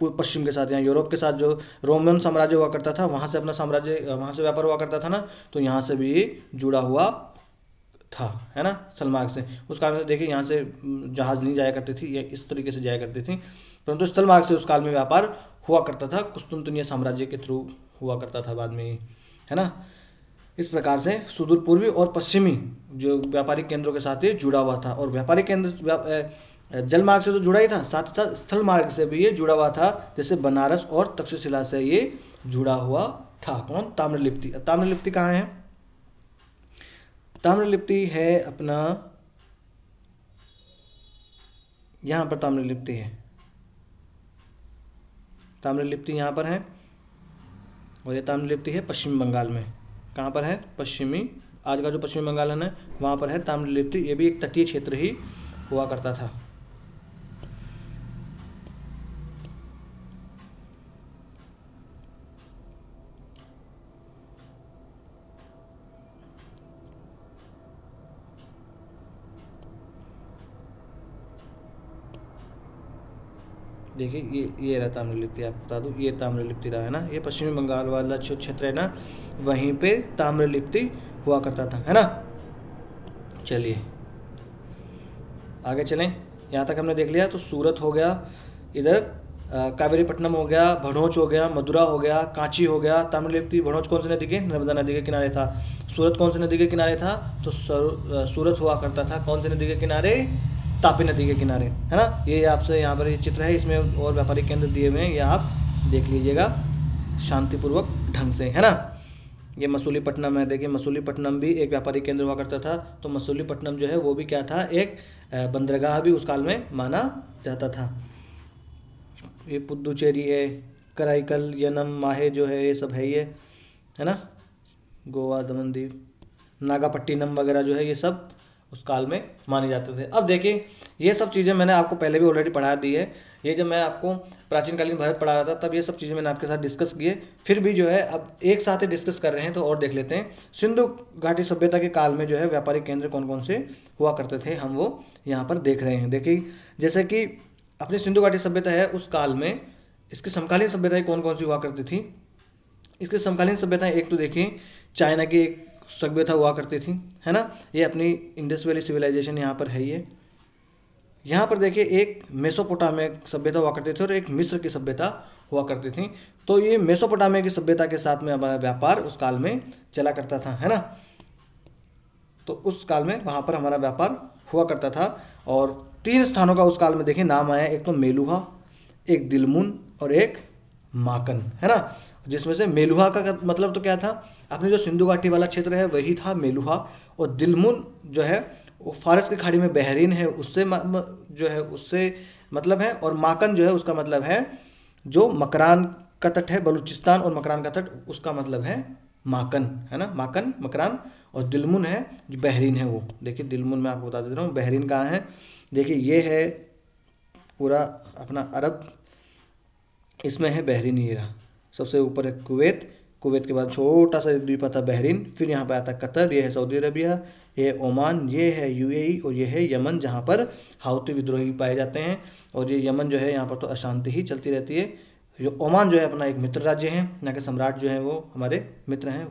पश्चिम के साथ, यहाँ यूरोप के साथ जो रोमन साम्राज्य हुआ करता था, वहाँ से अपना साम्राज्य, वहाँ से व्यापार हुआ करता था ना। तो यहाँ से भी ये जुड़ा हुआ था, है ना, स्थलमार्ग से। उस काल में देखिए यहाँ से जहाज नहीं जाया करती थी, ये इस तरीके से जाया करती थी, परंतु स्थलमार्ग से उस काल में व्यापार हुआ करता था। कुस्तुनतनिया साम्राज्य के थ्रू हुआ करता था बाद में, है ना। इस प्रकार से सुदूर पूर्वी और पश्चिमी जो व्यापारिक केंद्रों के साथ ये जुड़ा हुआ था। और व्यापारिक केंद्र जल मार्ग से तो जुड़ा ही था, साथ ही साथ स्थल मार्ग से भी ये जुड़ा हुआ था, जैसे बनारस और तक्षशिला से ये जुड़ा हुआ था। कौन, ताम्रलिप्ति। ताम्रलिप्ति कहाँ है, ताम्रलिप्ति है अपना यहाँ पर, ताम्रलिप्ति है, ताम्रलिप्ति यहाँ पर है। और ये ताम्रलिप्ति है पश्चिम बंगाल में। कहाँ पर है, पश्चिमी, आज का जो पश्चिमी बंगाल है ना, वहाँ पर है ताम्रलिप्ति। ये भी एक तटीय क्षेत्र ही हुआ करता था। देखिए, ये रहा ताम्रलिप्ति, आपको बता दूँ, ये ताम्रलिप्ति रहा, है ना। ये पश्चिमी बंगाल वाला जो क्षेत्र है ना, वहीं पे ताम्रलिप्ति हुआ करता था, है ना। चलिए आगे चलें। यहाँ तक हमने देख लिया। तो सूरत हो गया, इधर कावेरीपट्टनम हो गया, भनोच हो गया, मदुरा हो गया, कांची हो गया। ताम्रलिप्ति, भनोच कौन सी नदी के, नर्मदा नदी के किनारे था। सूरत कौन सी नदी के किनारे था, तो सूरत हुआ करता था कौन सी नदी के किनारे, तापी नदी के किनारे, है ना। ये आपसे यहाँ पर ये चित्र है, इसमें और व्यापारिक केंद्र दिए हुए हैं, ये आप देख लीजिएगा शांतिपूर्वक ढंग से, है ना। ये मसूलीपट्टनम है, देखिए मसूलीपट्टनम भी एक व्यापारिक केंद्र हुआ करता था। तो मसूलीपट्टनम जो है वो भी क्या था, एक बंदरगाह भी उस काल में माना जाता था। ये पुदुचेरी है, कराईकल, यनम, माहे जो है ये सब है ना, गोवा, दमन दीव, नागापट्टिनम वगैरह जो है ये सब उस काल में माने जाते थे। अब देखिए ये सब चीज़ें मैंने आपको पहले भी ऑलरेडी पढ़ा दी है। ये जब मैं आपको प्राचीन कालीन भारत पढ़ा रहा था तब ये सब चीज़ें मैंने आपके साथ डिस्कस किए, फिर भी जो है अब एक साथ ही डिस्कस कर रहे हैं तो और देख लेते हैं। सिंधु घाटी सभ्यता के काल में जो है व्यापारिक केंद्र कौन कौन से हुआ करते थे, हम वो यहाँ पर देख रहे हैं। देखिए जैसे कि अपनी सिंधु घाटी सभ्यता है उस काल में इसकी समकालीन सभ्यताएं कौन कौन सी हुआ करती थी। इसकी समकालीन सभ्यताएं एक तो देखिए चाइना की एक सभ्यता हुआ करती थी, है ना, ये अपनी इंडस वैली सिविलाइजेशन यहाँ पर है। ये यहाँ पर देखिए एक मेसोपोटामिया सभ्यता हुआ करती थी और एक मिस्र की सभ्यता हुआ करती थी। तो ये मेसोपोटामिया की सभ्यता के साथ में हमारा व्यापार उस काल में चला करता था, है ना। तो उस काल में वहाँ पर हमारा व्यापार हुआ करता था। और 3 स्थानों का उस काल में देखिए नाम आया, एक तो मेलुहा, एक दिलमुन और एक माकन, है ना। जिसमें से मेलुहा का मतलब तो क्या था, अपनी जो सिंधु घाटी वाला क्षेत्र है वही था मेलुहा। और दिलमुन जो है वो फारस की खाड़ी में बहरीन है उससे जो है उससे मतलब है। और माकन जो है उसका मतलब है जो मकरान का तट है, बलूचिस्तान और मकरान का तट, उसका मतलब है माकन, है ना, माकन मकरान। और दिलमुन है जो बहरीन है वो। देखिए दिलमुन मैं आपको बता देता हूँ बहरीन कहाँ है। देखिए ये है पूरा अपना अरब, इसमें है बहरीन, ये रहा सबसे ऊपर है कुवैत, कुवैत के बाद छोटा सा द्वीप आता बहरीन, फिर यहाँ पे आता कतर, ये है सऊदी अरबिया, ये है ओमान, ये है यूएई और ये है यमन जहाँ पर हाउती विद्रोही पाए जाते हैं। और ये यमन जो है यहाँ पर तो अशांति ही चलती रहती है। जो ओमान जो है अपना एक मित्र राज्य है, यहाँ के सम्राट जो है वो हमारे मित्र हैं।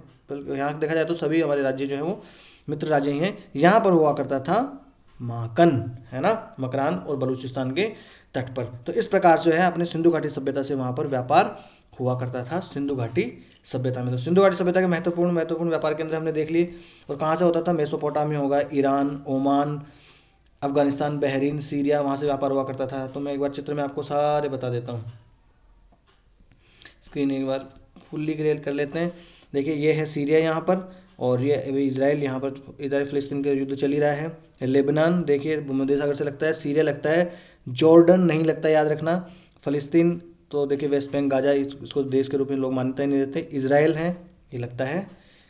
यहाँ देखा जाए तो सभी हमारे राज्य जो है वो मित्र राज्य ही हैं। यहाँ पर हुआ करता था माकन, है ना, मकरान और बलूचिस्तान के तट पर। तो इस प्रकार जो है अपने सिंधु घाटी सभ्यता से वहाँ पर व्यापार हुआ करता था सिंधु घाटी सभ्यता में। तो सिंधु घाटी सभ्यता के महत्वपूर्ण व्यापार केंद्र हमने देख लिए। और कहाँ से होता था, मेसोपोटामिया होगा, Iran, Oman, Afghanistan, Bahrain, Syria, वहाँ से व्यापार हुआ करता था। तो मैं एक बार चित्र में आपको सारे बता देता हूँ, स्क्रीन एक बार फुल्ली क्लियर कर लेते हैं। देखिए ये है सीरिया यहाँ पर, और ये इजराइल, यहाँ पर इजराइल फिलिस्तीन का युद्ध चल ही रहा है। लेबनान देखिए भूमध्य सागर से लगता है, सीरिया लगता है, जॉर्डन नहीं लगता, याद रखना। फिलिस्तीन तो देखिए वेस्ट बैंक गाजा, इसको देश के रूप में लोग मान्यता ही नहीं देते। इजराइल है, ये लगता है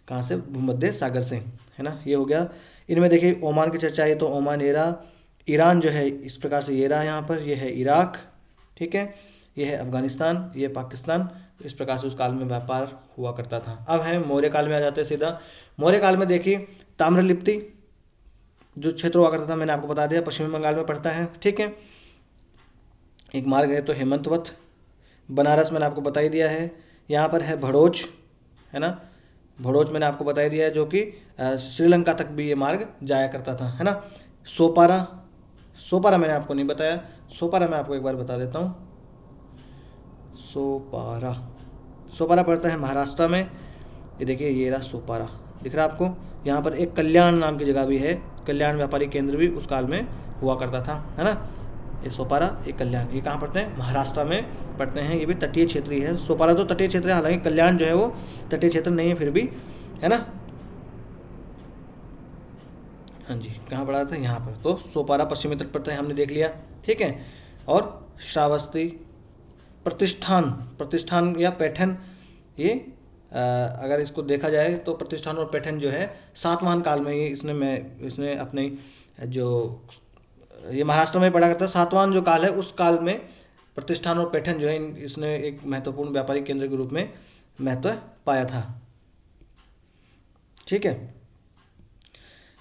कहाँ से, भूमध्य सागर से, है ना, ये हो गया। इनमें देखिए ओमान की चर्चा है तो ओमान ये रहा, ईरान जो है इस प्रकार से ये रहा यहाँ पर, ये है इराक, ठीक है, ये है अफगानिस्तान, ये पाकिस्तान। इस प्रकार से उस काल में व्यापार हुआ करता था। अब है मौर्य काल में आ जाते हैं सीधा। मौर्य काल में देखिए ताम्रलिप्ति जो क्षेत्र हुआ करता था मैंने आपको बता दिया, पश्चिमी बंगाल में पड़ता है, ठीक है। एक मार्ग है तो हेमंतवत, बनारस मैंने आपको बता ही दिया है। यहाँ पर है भड़ोच, है ना, भड़ोच मैंने आपको बता ही दिया है जो कि श्रीलंका तक भी ये मार्ग जाया करता था, है ना। सोपारा, सोपारा मैंने आपको नहीं बताया, सोपारा मैं आपको एक बार बता देता हूँ। सोपारा, सोपारा पड़ता है महाराष्ट्र में। ये देखिए ये रहा सोपारा, दिख रहा है आपको। यहाँ पर एक कल्याण नाम की जगह भी है, कल्याण व्यापारिक केंद्र भी उस काल में हुआ करता था, है ना। ये सोपारा, ये कल्याण, ये कहाँ पड़ते हैं, महाराष्ट्र में पड़ते हैं। ये भी तटीय क्षेत्र ही है। सोपारा तो तटीय क्षेत्र है, हालांकि कल्याण जो है वो तटीय क्षेत्र नहीं है फिर भी, है ना। हाँ जी, कहाँ पड़ा था, यहाँ पर। तो सोपारा पश्चिमी तट पर हमने देख लिया, ठीक है। और श्रावस्ती, प्रतिष्ठान, प्रतिष्ठान या पैठन, ये अगर इसको देखा जाए तो प्रतिष्ठान और पैठन जो है सातवाहन काल में ही इसने अपने जो ये महाराष्ट्र में पड़ा करता है। सातवाहन जो काल है उस काल में प्रतिष्ठान और पैठन जो है इसने एक महत्वपूर्ण व्यापारिक केंद्र के रूप में महत्व पाया था, ठीक है।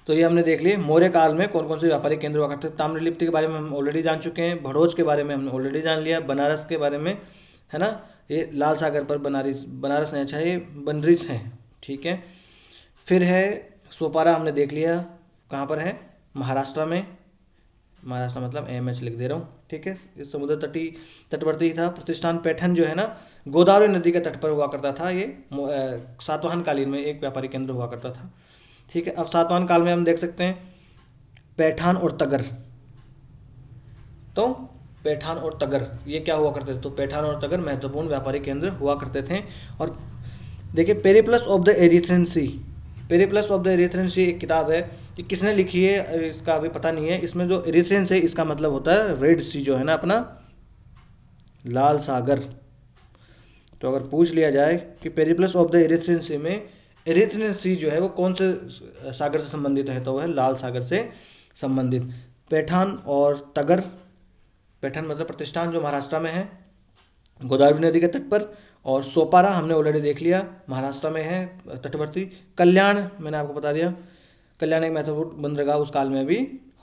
तो ये हमने देख लिए मौर्य काल में कौन कौन से व्यापारिक केंद्र हुआ करते थे। ताम्रलिप्ति के बारे में हम ऑलरेडी जान चुके हैं, भड़ोच के बारे में हमने ऑलरेडी जान लिया, बनारस के बारे में, है ना, ये लाल सागर पर बनारस नहीं, अच्छा ये बनरीस है, ठीक है। फिर है सोपारा, हमने देख लिया कहाँ पर है, महाराष्ट्र में, महाराष्ट्र मतलब AMH लिख दे रहा हूँ, ठीक है, इस समुद्र तटवर्ती था। प्रतिष्ठान पैठन जो है ना गोदावरी नदी के तट पर हुआ करता था, ये सातवाहन कालीन में एक व्यापारिक केंद्र हुआ करता था, ठीक है। अब सातवाहन काल में हम देख सकते हैं पैठान और तगर। तो पैठान और तगर ये क्या हुआ करते थे, तो पैठान और तगर महत्वपूर्ण व्यापारिक केंद्र हुआ करते थे। और देखिए Periplus of the Erythraean Sea, Periplus of the Erythraean Sea एक किताब है, कि किसने लिखी है इसका अभी पता नहीं है। इसमें जो एरिथ्रेन से इसका मतलब होता है रेड सी, जो है ना अपना लाल सागर। तो अगर पूछ लिया जाए कि पेरिप्लस ऑफ द एरिथ्रेन सी में एरिथ्रेन सी जो है वो कौन से सागर से संबंधित है, तो वह लाल सागर से संबंधित। पैठान और तगर, पैठान मतलब प्रतिष्ठान जो महाराष्ट्र में है गोदावरी नदी के तट पर, और सोपारा हमने ऑलरेडी देख लिया महाराष्ट्र में है तटवर्ती। कल्याण मैंने आपको बता दिया, कल्याण एक महत्वपूर्ण बंदरगाह उस काल में भी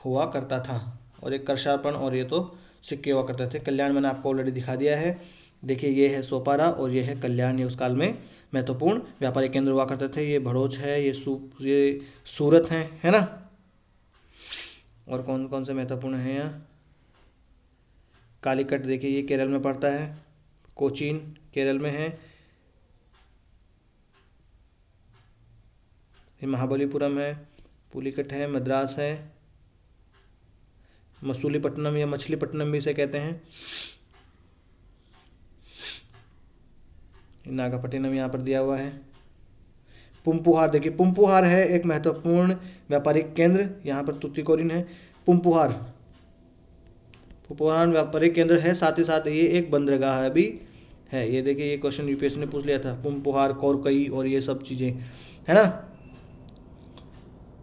हुआ करता था, और एक करशार्पण और ये तो सिक्के हुआ करते थे। कल्याण मैंने आपको ऑलरेडी दिखा दिया है। देखिए ये है सोपारा और ये है कल्याण, ये उस काल में महत्वपूर्ण व्यापारिक केंद्र हुआ करते थे। ये भड़ोच है, ये सूरत है ना। और कौन कौन से महत्वपूर्ण है यहाँ, कालीकट देखिए ये केरल में पड़ता है, कोचीन केरल में है, ये महाबलीपुरम है, पुलिकट है, मद्रास है, मसूलीपट्टनम या मछलीपट्टनम भी इसे कहते हैं, नागापट्टिनम यहाँ पर दिया हुआ है। पुम्पुहार देखिए, पुम्पुहार है एक महत्वपूर्ण व्यापारिक केंद्र, यहाँ पर तुतीकोरिन है। पुम्पुहार व्यापारिक केंद्र है, साथ ही साथ ये एक बंदरगाह भी है। ये देखिए ये क्वेश्चन यूपीएससी ने पूछ लिया था, पुम्पुहार, कोरकई और ये सब चीज़ें है ना।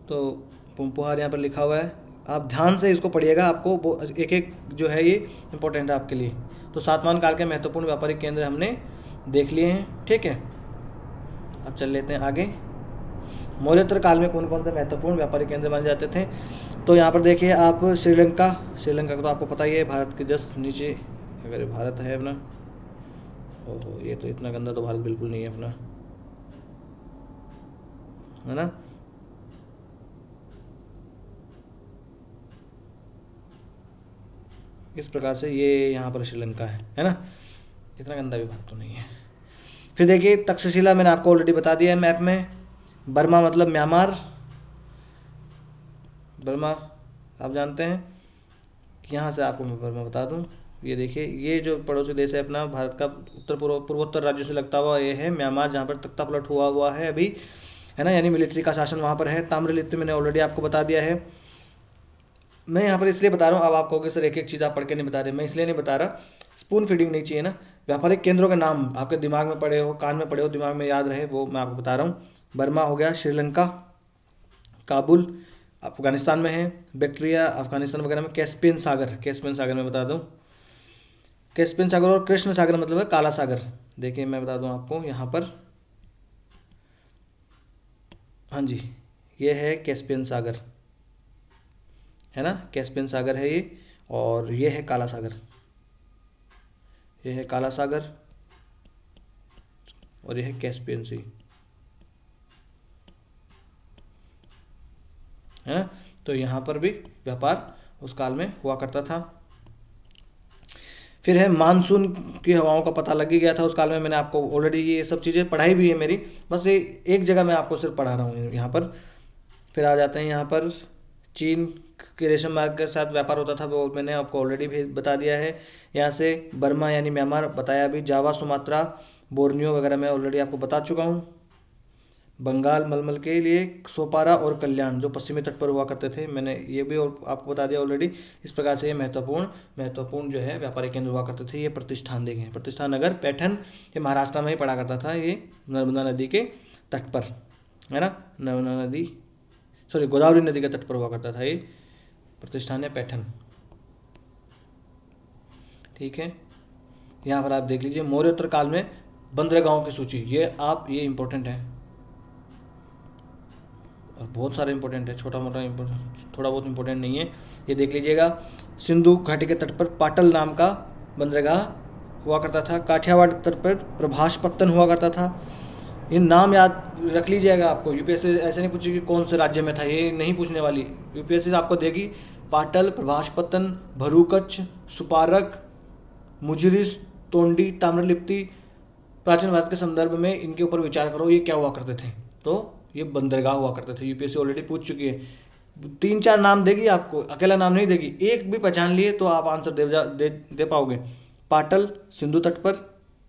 तो पुम्पुहार यहाँ पर लिखा हुआ है, आप ध्यान से इसको पढ़िएगा, आपको एक एक जो है ये इंपॉर्टेंट है आपके लिए। तो सातवाहन काल के महत्वपूर्ण व्यापारिक केंद्र हमने देख लिए हैं, ठीक है। अब चल लेते हैं आगे। मौर्योत्तर काल में कौन कौन से महत्वपूर्ण व्यापारिक केंद्र माने जाते थे, तो यहाँ पर देखिए आप श्रीलंका का तो आपको पता ही है, भारत के जस्ट नीचे अगर भारत है अपना, ओहो ये तो इतना गंदा तो भारत बिल्कुल नहीं है अपना, है ना। इस प्रकार से ये यहाँ पर श्रीलंका है ना, इतना गंदा भी भारत तो नहीं है। फिर देखिए तक्षशिला मैंने आपको ऑलरेडी बता दिया है मैप में। बर्मा मतलब म्यांमार, बर्मा आप जानते हैं, यहाँ से आपको मैं बर्मा बता दूं। ये देखिए ये जो पड़ोसी देश है अपना भारत का उत्तर पूर्वोत्तर राज्यों से लगता हुआ, ये है म्यांमार, जहाँ पर तख्ता पलट हुआ है अभी, है ना, यानी मिलिट्री का शासन वहाँ पर है। ताम्रलिप्ति मैंने ऑलरेडी आपको बता दिया है। मैं यहाँ पर इसलिए बता रहा हूँ, अब आप कहोगे सर एक एक चीज़ आप पढ़ के नहीं बता रहे, मैं इसलिए नहीं बता रहा, स्पून फीडिंग नहीं चाहिए ना। व्यापारिक केंद्रों के नाम आपके दिमाग में पड़े हो, कान में पड़े हो, दिमाग में याद रहे, वो मैं आपको बता रहा हूँ। बर्मा हो गया, श्रीलंका, काबुल अफगानिस्तान में है, बैक्ट्रिया अफगानिस्तान वगैरह में, कैस्पियन सागर में बता दूँ, कैस्पियन सागर और कृष्ण सागर मतलब है काला सागर। देखिए मैं बता दूँ आपको यहाँ पर, हाँ जी ये है कैस्पियन सागर, है ना, कैस्पियन सागर है ये, और ये है काला सागर, ये है काला सागर और ये है कैस्पियन सी, है ना। तो यहाँ पर भी व्यापार उस काल में हुआ करता था। फिर है मानसून की हवाओं का पता लग ही गया था उस काल में, मैंने आपको ऑलरेडी ये सब चीज़ें पढ़ाई भी है मेरी, बस ये एक जगह मैं आपको सिर्फ पढ़ा रहा हूँ यहाँ पर। फिर आ जाते हैं यहाँ पर, चीन के रेशम मार्ग के साथ व्यापार होता था, वो मैंने आपको ऑलरेडी भी बता दिया है। यहाँ से बर्मा यानी म्यांमार बताया भी, जावा, सुमात्रा, बोर्नियो वगैरह मैं ऑलरेडी आपको बता चुका हूँ। बंगाल मलमल के लिए सोपारा और कल्याण जो पश्चिमी तट पर हुआ करते थे, मैंने ये भी आपको बता दिया ऑलरेडी। इस प्रकार से ये महत्वपूर्ण जो है व्यापारिक केंद्र हुआ करते थे। ये प्रतिष्ठान देखें, प्रतिष्ठान नगर पैठन, ये महाराष्ट्र में ही पड़ा करता था, ये नर्मदा नदी के तट पर, है ना, गोदावरी नदी के तट पर हुआ करता था ये प्रतिष्ठान है पैठन, ठीक है। यहाँ पर आप देख लीजिए मौर्योत्तर काल में बंदरगाहों की सूची, ये इंपॉर्टेंट है और बहुत सारे इंपॉर्टेंट है, थोड़ा बहुत इंपॉर्टेंट नहीं है, ये देख लीजिएगा। सिंधु घाटी के तट पर पाटल नाम का बंदरगाह हुआ करता था। काठियावाड़ तट पर प्रभासपत्तन हुआ करता था। ये नाम याद रख लीजिएगा, आपको यूपीएससी ऐसे नहीं पूछेगी कौन से राज्य में था, ये नहीं पूछने वाली, यूपीएससी आपको देगी पाटल, प्रभासपत्तन, भरूकच्छ, सुपारक, मुजिरिस, तोंडी, ताम्रलिप्ति। प्राचीन भारत के संदर्भ में इनके ऊपर विचार करो, ये क्या हुआ करते थे, तो ये बंदरगाह हुआ करते थे। यूपीएससी ऑलरेडी पूछ चुकी है, 3-4 नाम देगी आपको, अकेला नाम नहीं देगी, एक भी पहचान लिए तो आप आंसर दे पाओगे। पाटल सिंधु तट पर,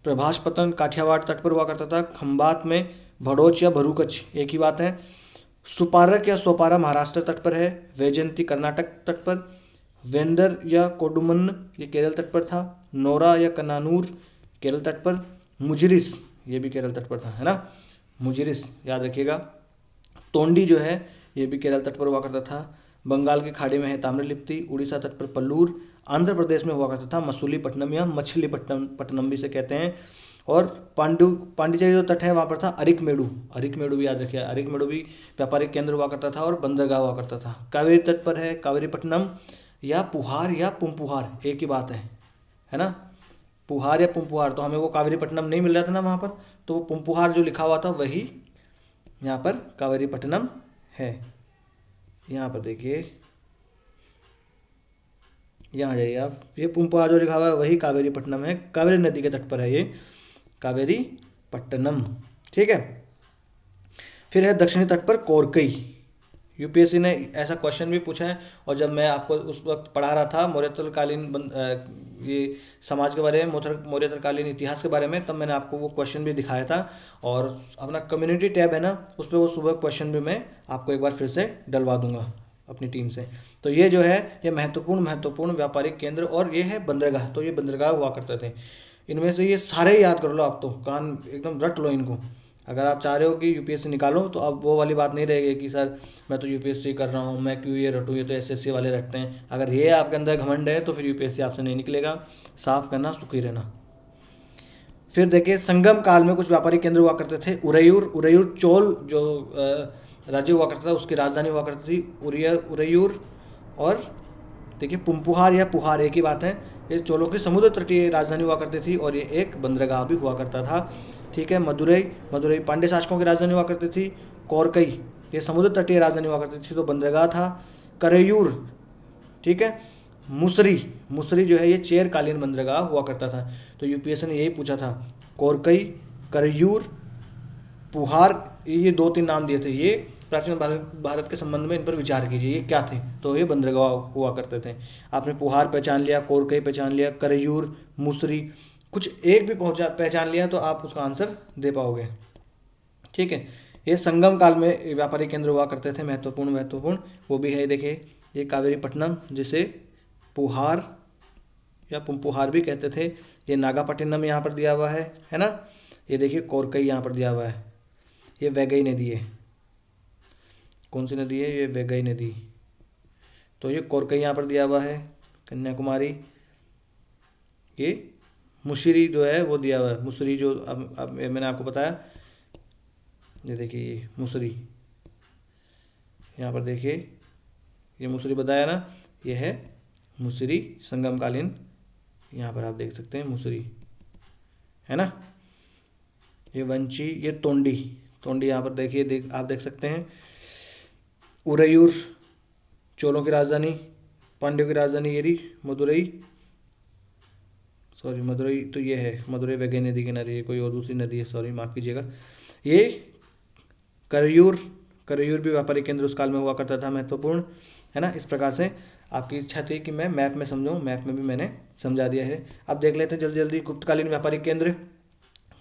प्रभासपतन काठियावाड़ तट पर हुआ करता था। खंबात में भड़ोच या भरूकच एक ही बात है। सुपारक या सोपारा महाराष्ट्र तट पर है। वैजयंती कर्नाटक तट पर। वेंदर या कोडुमन ये केरल तट पर था। नोरा या कनानूर केरल तट पर। मुजरिस ये भी केरल तट पर था, है ना, मुजरिस याद रखिएगा। तोंडी जो है ये भी केरल तट पर हुआ करता था। बंगाल की खाड़ी में है ताम्रलिप्ति। उड़ीसा तट पर पल्लूर। आंध्र प्रदेश में हुआ करता था मसूलीपट्टनम या मछलीपट्टनम भी से कहते हैं। और पांडिचेरी जो तट है वहाँ पर था अरिकमेडु। अरिकमेडु भी याद रखिए, अरिकमेडु भी व्यापारिक केंद्र हुआ करता था और बंदरगाह हुआ करता था। कावेरी तट पर है कावेरीपट्टनम या पुहार या पुम्पुहार एक ही बात है ना, पुहार या पुम्पुहार। तो हमें वो कावेरीपट्टनम नहीं मिल रहा था ना वहाँ पर, तो वो पुम्पुहार जो लिखा हुआ था वही यहाँ पर कावेरीपट्टनम है। यहाँ पर देखिए, यहाँ जाइए आप, ये पुम्पुहार जो लिखा हुआ है वही कावेरीपट्टनम है। कावेरी नदी के तट पर है ये कावेरीपट्टनम, ठीक है। फिर है दक्षिणी तट पर कोरकई। यूपीएससी ने ऐसा क्वेश्चन भी पूछा है, और जब मैं आपको उस वक्त पढ़ा रहा था मौर्यकालीन ये समाज के बारे में, मौर्यकालीन इतिहास के बारे में, तब मैंने आपको वो क्वेश्चन भी दिखाया था। और अपना कम्युनिटी टैब है ना, उस पर वो सुबह क्वेश्चन भी मैं आपको एक बार फिर से डलवा दूंगा अपनी टीम से। तो ये जो है ये महत्वपूर्ण व्यापारिक केंद्र, और ये है बंदरगाह। तो ये बंदरगाह हुआ करते थे। इनमें से ये सारे ही याद कर लो आप, तो कान एकदम रट लो इनको। अगर आप चाह रहे हो कि यूपीएससी निकालो तो अब वो वाली बात नहीं रहेगी कि सर मैं तो यूपीएससी कर रहा हूँ, मैं क्यों ये रटूँ, ये तो एसएससी वाले रटते हैं। अगर ये आपके अंदर घमंड है तो फिर यूपीएससी आपसे नहीं निकलेगा। साफ करना, सुखी रहना। फिर देखिए संगम काल में कुछ व्यापारिक केंद्र हुआ करते थे। उरैयूर चोल जो राज्य हुआ करता था उसकी राजधानी हुआ करती थी उरैयूर। और देखिए पुम्पुहार या पुहार एक ही बात है, ये चोलों की समुद्र तटीय राजधानी हुआ करती थी और ये एक बंदरगाह भी हुआ करता था, ठीक है। मदुरई पांड्य शासकों की राजधानी हुआ करती थी। कोरकई ये समुद्र तटीय राजधानी हुआ करती थी, तो बंदरगाह था। करयूर, ठीक है। मुसरी जो है ये चेरकालीन बंदरगाह हुआ करता था। तो यूपीएससी ने यही पूछा था, कोरकई, करयूर, पुहार, ये 2-3 नाम दिए थे। ये प्राचीन भारत के संबंध में इन पर विचार कीजिए, ये क्या थे। तो ये बंदरगाह हुआ करते थे। आपने पुहार पहचान लिया, कोरकई पहचान लिया, करयूर, मुसरी, कुछ एक भी पहचान लिया तो आप उसका आंसर दे पाओगे, ठीक है। ये संगम काल में व्यापारिक केंद्र हुआ करते थे, महत्वपूर्ण वो भी है। देखिए ये कावेरीपट्टनम जिसे पुहार या पुम्पुहार भी कहते थे, ये नागापट्टिनम यहाँ पर दिया हुआ है ना। ये देखिए कोरकई यहाँ पर दिया हुआ है। ये वैगई नदी है। कौन सी नदी है? ये वैगई नदी। तो ये कोरकई यहाँ पर दिया हुआ है। कन्याकुमारी, ये मुशिरी जो है वो दिया हुआ है। मुसरी जो अब मैंने आपको बताया, ये देखिए ये मुसरी, यहाँ पर देखिए ये मुसरी बताया ना, ये है मुसरी संगमकालीन। यहाँ पर आप देख सकते हैं मुसरी, है ना। ये वंची, ये तोंडी यहाँ पर देखिए आप देख सकते हैं। उरैयूर चोलों की राजधानी, पांड्यों की राजधानी ये रही मदुरई तो ये है मदुरई वैगई नदी किनारे, ये कोई और दूसरी नदी है, सॉरी माफ़ कीजिएगा। ये करयूर भी व्यापारिक केंद्र उस काल में हुआ करता था, महत्वपूर्ण, है ना। इस प्रकार से आपकी इच्छा थी कि मैं मैप में समझाऊँ, मैप में भी मैंने समझा दिया है। अब देख लेते हैं जल्दी जल्दी गुप्तकालीन व्यापारिक केंद्र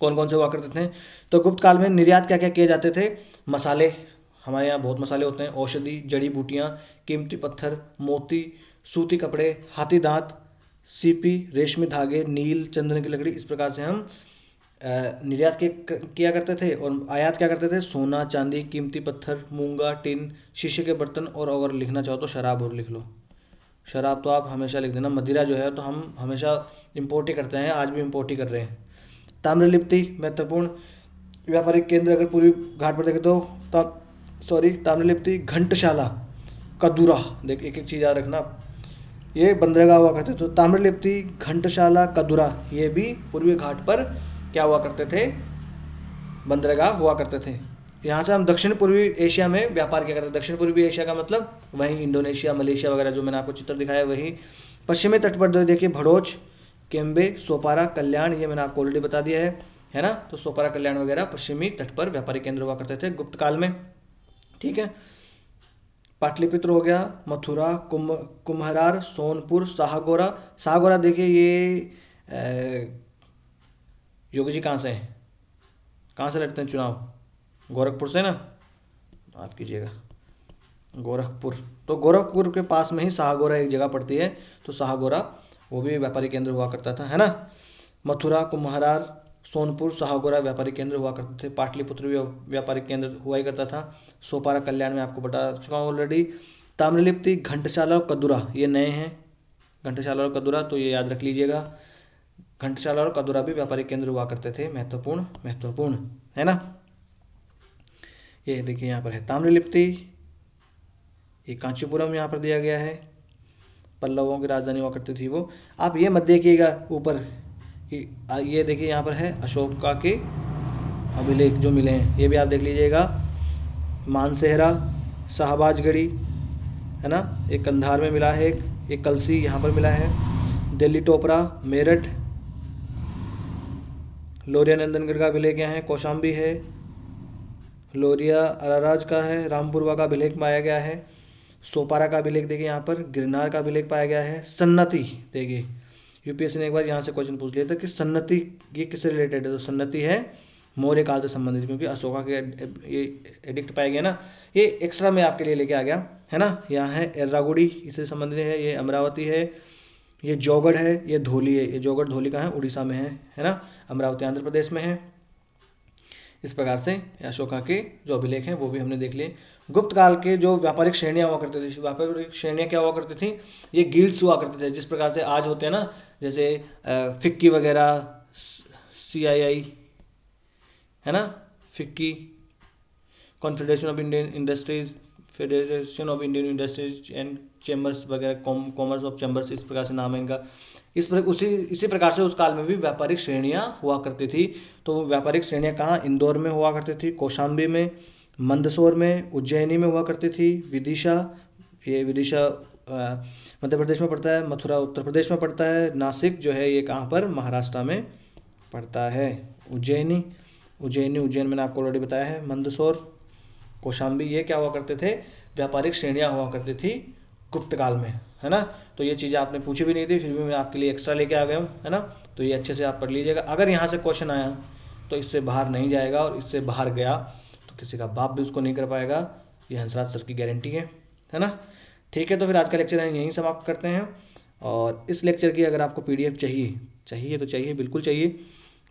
कौन कौन से हुआ करते थे। तो गुप्त काल में निर्यात क्या क्या किए जाते थे? मसाले, हमारे यहाँ बहुत मसाले होते हैं। औषधि, जड़ी बूटियाँ, कीमती पत्थर, मोती, सूती कपड़े, हाथी दांत, सीपी, रेशमी धागे, नील, चंदन की लकड़ी। इस प्रकार से हम निर्यात किया करते थे। और आयात क्या करते थे? सोना, चांदी, कीमती पत्थर, मूंगा, टिन, शीशे के बर्तन, और अगर लिखना चाहो तो शराब और लिख लो। शराब तो आप हमेशा लिख देना। मदिरा जो है तो हम हमेशा इम्पोर्ट ही करते हैं, आज भी इम्पोर्ट ही कर रहे हैं। ताम्रलिप्ति महत्वपूर्ण व्यापारिक केंद्र, अगर पूरी घाट पर देखें तो ताम्रलिप्ति, घंटशाला, कदूरा, देख एक एक चीज़ याद रखना, ये बंदरगाह हुआ करते थे। तो ताम्रलिप्ति, घंटशाला, कदूरा ये भी पूर्वी घाट पर क्या हुआ करते थे? बंदरगाह हुआ करते थे। यहाँ से हम दक्षिण पूर्वी एशिया में व्यापार किया करते थे। दक्षिण पूर्वी एशिया का मतलब वहीं इंडोनेशिया, मलेशिया वगैरह जो मैंने आपको चित्र दिखाया वही। पश्चिमी तट पर देखिए भड़ोच, केम्बे, सोपारा, कल्याण, ये मैंने आपको ऑलरेडी बता दिया है ना। तो सोपारा, कल्याण वगैरह पश्चिमी तट पर व्यापारिक केंद्र हुआ करते थे गुप्त काल में, ठीक है। पाटलिपुत्र हो गया, मथुरा, कुम्हरार, सोनपुर, शाहगोरा देखिए ये योगी जी कहाँ से हैं, कहाँ से लड़ते हैं चुनाव? गोरखपुर से ना, माफ़ कीजिएगा, गोरखपुर। तो गोरखपुर के पास में ही शाहगोरा एक जगह पड़ती है, तो शाहगोरा वो भी व्यापारिक केंद्र हुआ करता था, है ना। मथुरा, कुम्हरार, सोनपुर, शाहगोरा व्यापारिक केंद्र हुआ करते थे। पाटलिपुत्र भी व्यापारिक केंद्र हुआ ही करता था। सोपारा, कल्याण में आपको बता चुका हूँ ऑलरेडी। ताम्रलिप्ति, घंटसाला और कदुरा ये नए हैं। घंटसाला और कदुरा तो ये याद रख लीजिएगा। घंटसाला और कदुरा भी व्यापारिक केंद्र हुआ करते थे। महत्वपूर्ण महत्वपूर्ण, है ना। ये देखिए यहाँ पर है ताम्रलिप्ति, ये कांचीपुरम यहाँ पर दिया गया है। पल्लवों की राजधानी हुआ करती थी वो। आप ये मत देखिएगा ऊपर, ये देखिए यहाँ पर है अशोका के अभिलेख जो मिले हैं, ये भी आप देख लीजिएगा। मानसेहरा, शाहबाजगढ़ी, है ना, एक कंधार में मिला है, एक कलसी यहाँ पर मिला है। दिल्ली टोपरा, मेरठ, लोरिया नंदनगढ़ का अभिलेख यहाँ है। कौशाम्बी है, लोरिया अराराज का है। रामपुरवा का अभिलेख पाया गया है। सोपारा का अभिलेख देखिए यहाँ पर। गिरनार का अभिलेख पाया गया है। सन्नति देखिए, यूपीएससी ने एक बार यहाँ से क्वेश्चन पूछ लिया था कि सन्नति ये किससे रिलेटेड है, तो सन्नति है मौर्य काल से संबंधित, क्योंकि अशोका के ये एडिक्ट पाए गए ना। ये एक्स्ट्रा में आपके लिए लेके आ गया, है ना। यहाँ है एर्रागुड़ी, इससे संबंधित है। ये अमरावती है, ये जौगढ़ है, ये धौली है। ये जौगढ़ धौली का है, उड़ीसा में है ना। अमरावती आंध्र प्रदेश में है। इस प्रकार से अशोका के जो अभिलेख हैं वो भी हमने देख लिए। गुप्त काल के जो व्यापारिक श्रेणियाँ हुआ करती थी, व्यापारिक श्रेणियाँ क्या हुआ करती थी, ये गिल्ड्स हुआ करते थे, जिस प्रकार से आज होते हैं ना, जैसे फिक्की वगैरह, CII, है ना, FICCI, confederation of Indian industries, federation of Indian industries and chambers वगैरह, कॉमर्स ऑफ चैम्बर्स, इस प्रकार से नाम है इनका। इसी प्रकार से उस काल में भी व्यापारिक श्रेणियाँ हुआ करती थी। तो वो व्यापारिक श्रेणियाँ कहाँ, इंदौर में हुआ करती थी, कौशाम्बी में, मंदसौर में, उज्जैनी में हुआ करती थी। विदिशा, ये विदिशा मध्य प्रदेश में पड़ता है। मथुरा उत्तर प्रदेश में पड़ता है। नासिक जो है ये कहाँ पर, महाराष्ट्र में पड़ता है। उज्जैन मैंने आपको ऑलरेडी बताया है। मंदसौर, कौशाम्बी, ये क्या हुआ करते थे, व्यापारिक श्रेणियाँ हुआ करती थी गुप्त काल में, है ना। तो ये चीज़ें आपने पूछी भी नहीं थी, फिर भी मैं आपके लिए एक्स्ट्रा लेके आ गया हूँ, है ना। तो ये अच्छे से आप पढ़ लीजिएगा। अगर यहाँ से क्वेश्चन आया तो इससे बाहर नहीं जाएगा, और इससे बाहर गया तो किसी का बाप भी उसको नहीं कर पाएगा, ये हंसराज सर की गारंटी है ना। ठीक है, तो फिर आज का लेक्चर यहीं समाप्त करते हैं। और इस लेक्चर की अगर आपको PDF चाहिए तो चाहिए, बिल्कुल चाहिए,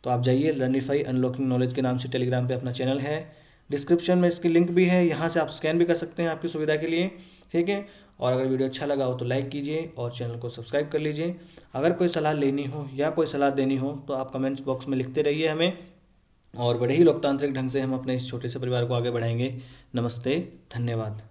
तो आप जाइए लर्निफाई अनलॉकिंग नॉलेज के नाम से टेलीग्राम पे अपना चैनल है, डिस्क्रिप्शन में इसकी लिंक भी है, यहाँ से आप स्कैन भी कर सकते हैं आपकी सुविधा के लिए, ठीक है। और अगर वीडियो अच्छा लगा हो तो लाइक कीजिए और चैनल को सब्सक्राइब कर लीजिए। अगर कोई सलाह लेनी हो या कोई सलाह देनी हो तो आप कमेंट्स बॉक्स में लिखते रहिए हमें, और बड़े ही लोकतांत्रिक ढंग से हम अपने इस छोटे से परिवार को आगे बढ़ाएंगे। नमस्ते, धन्यवाद।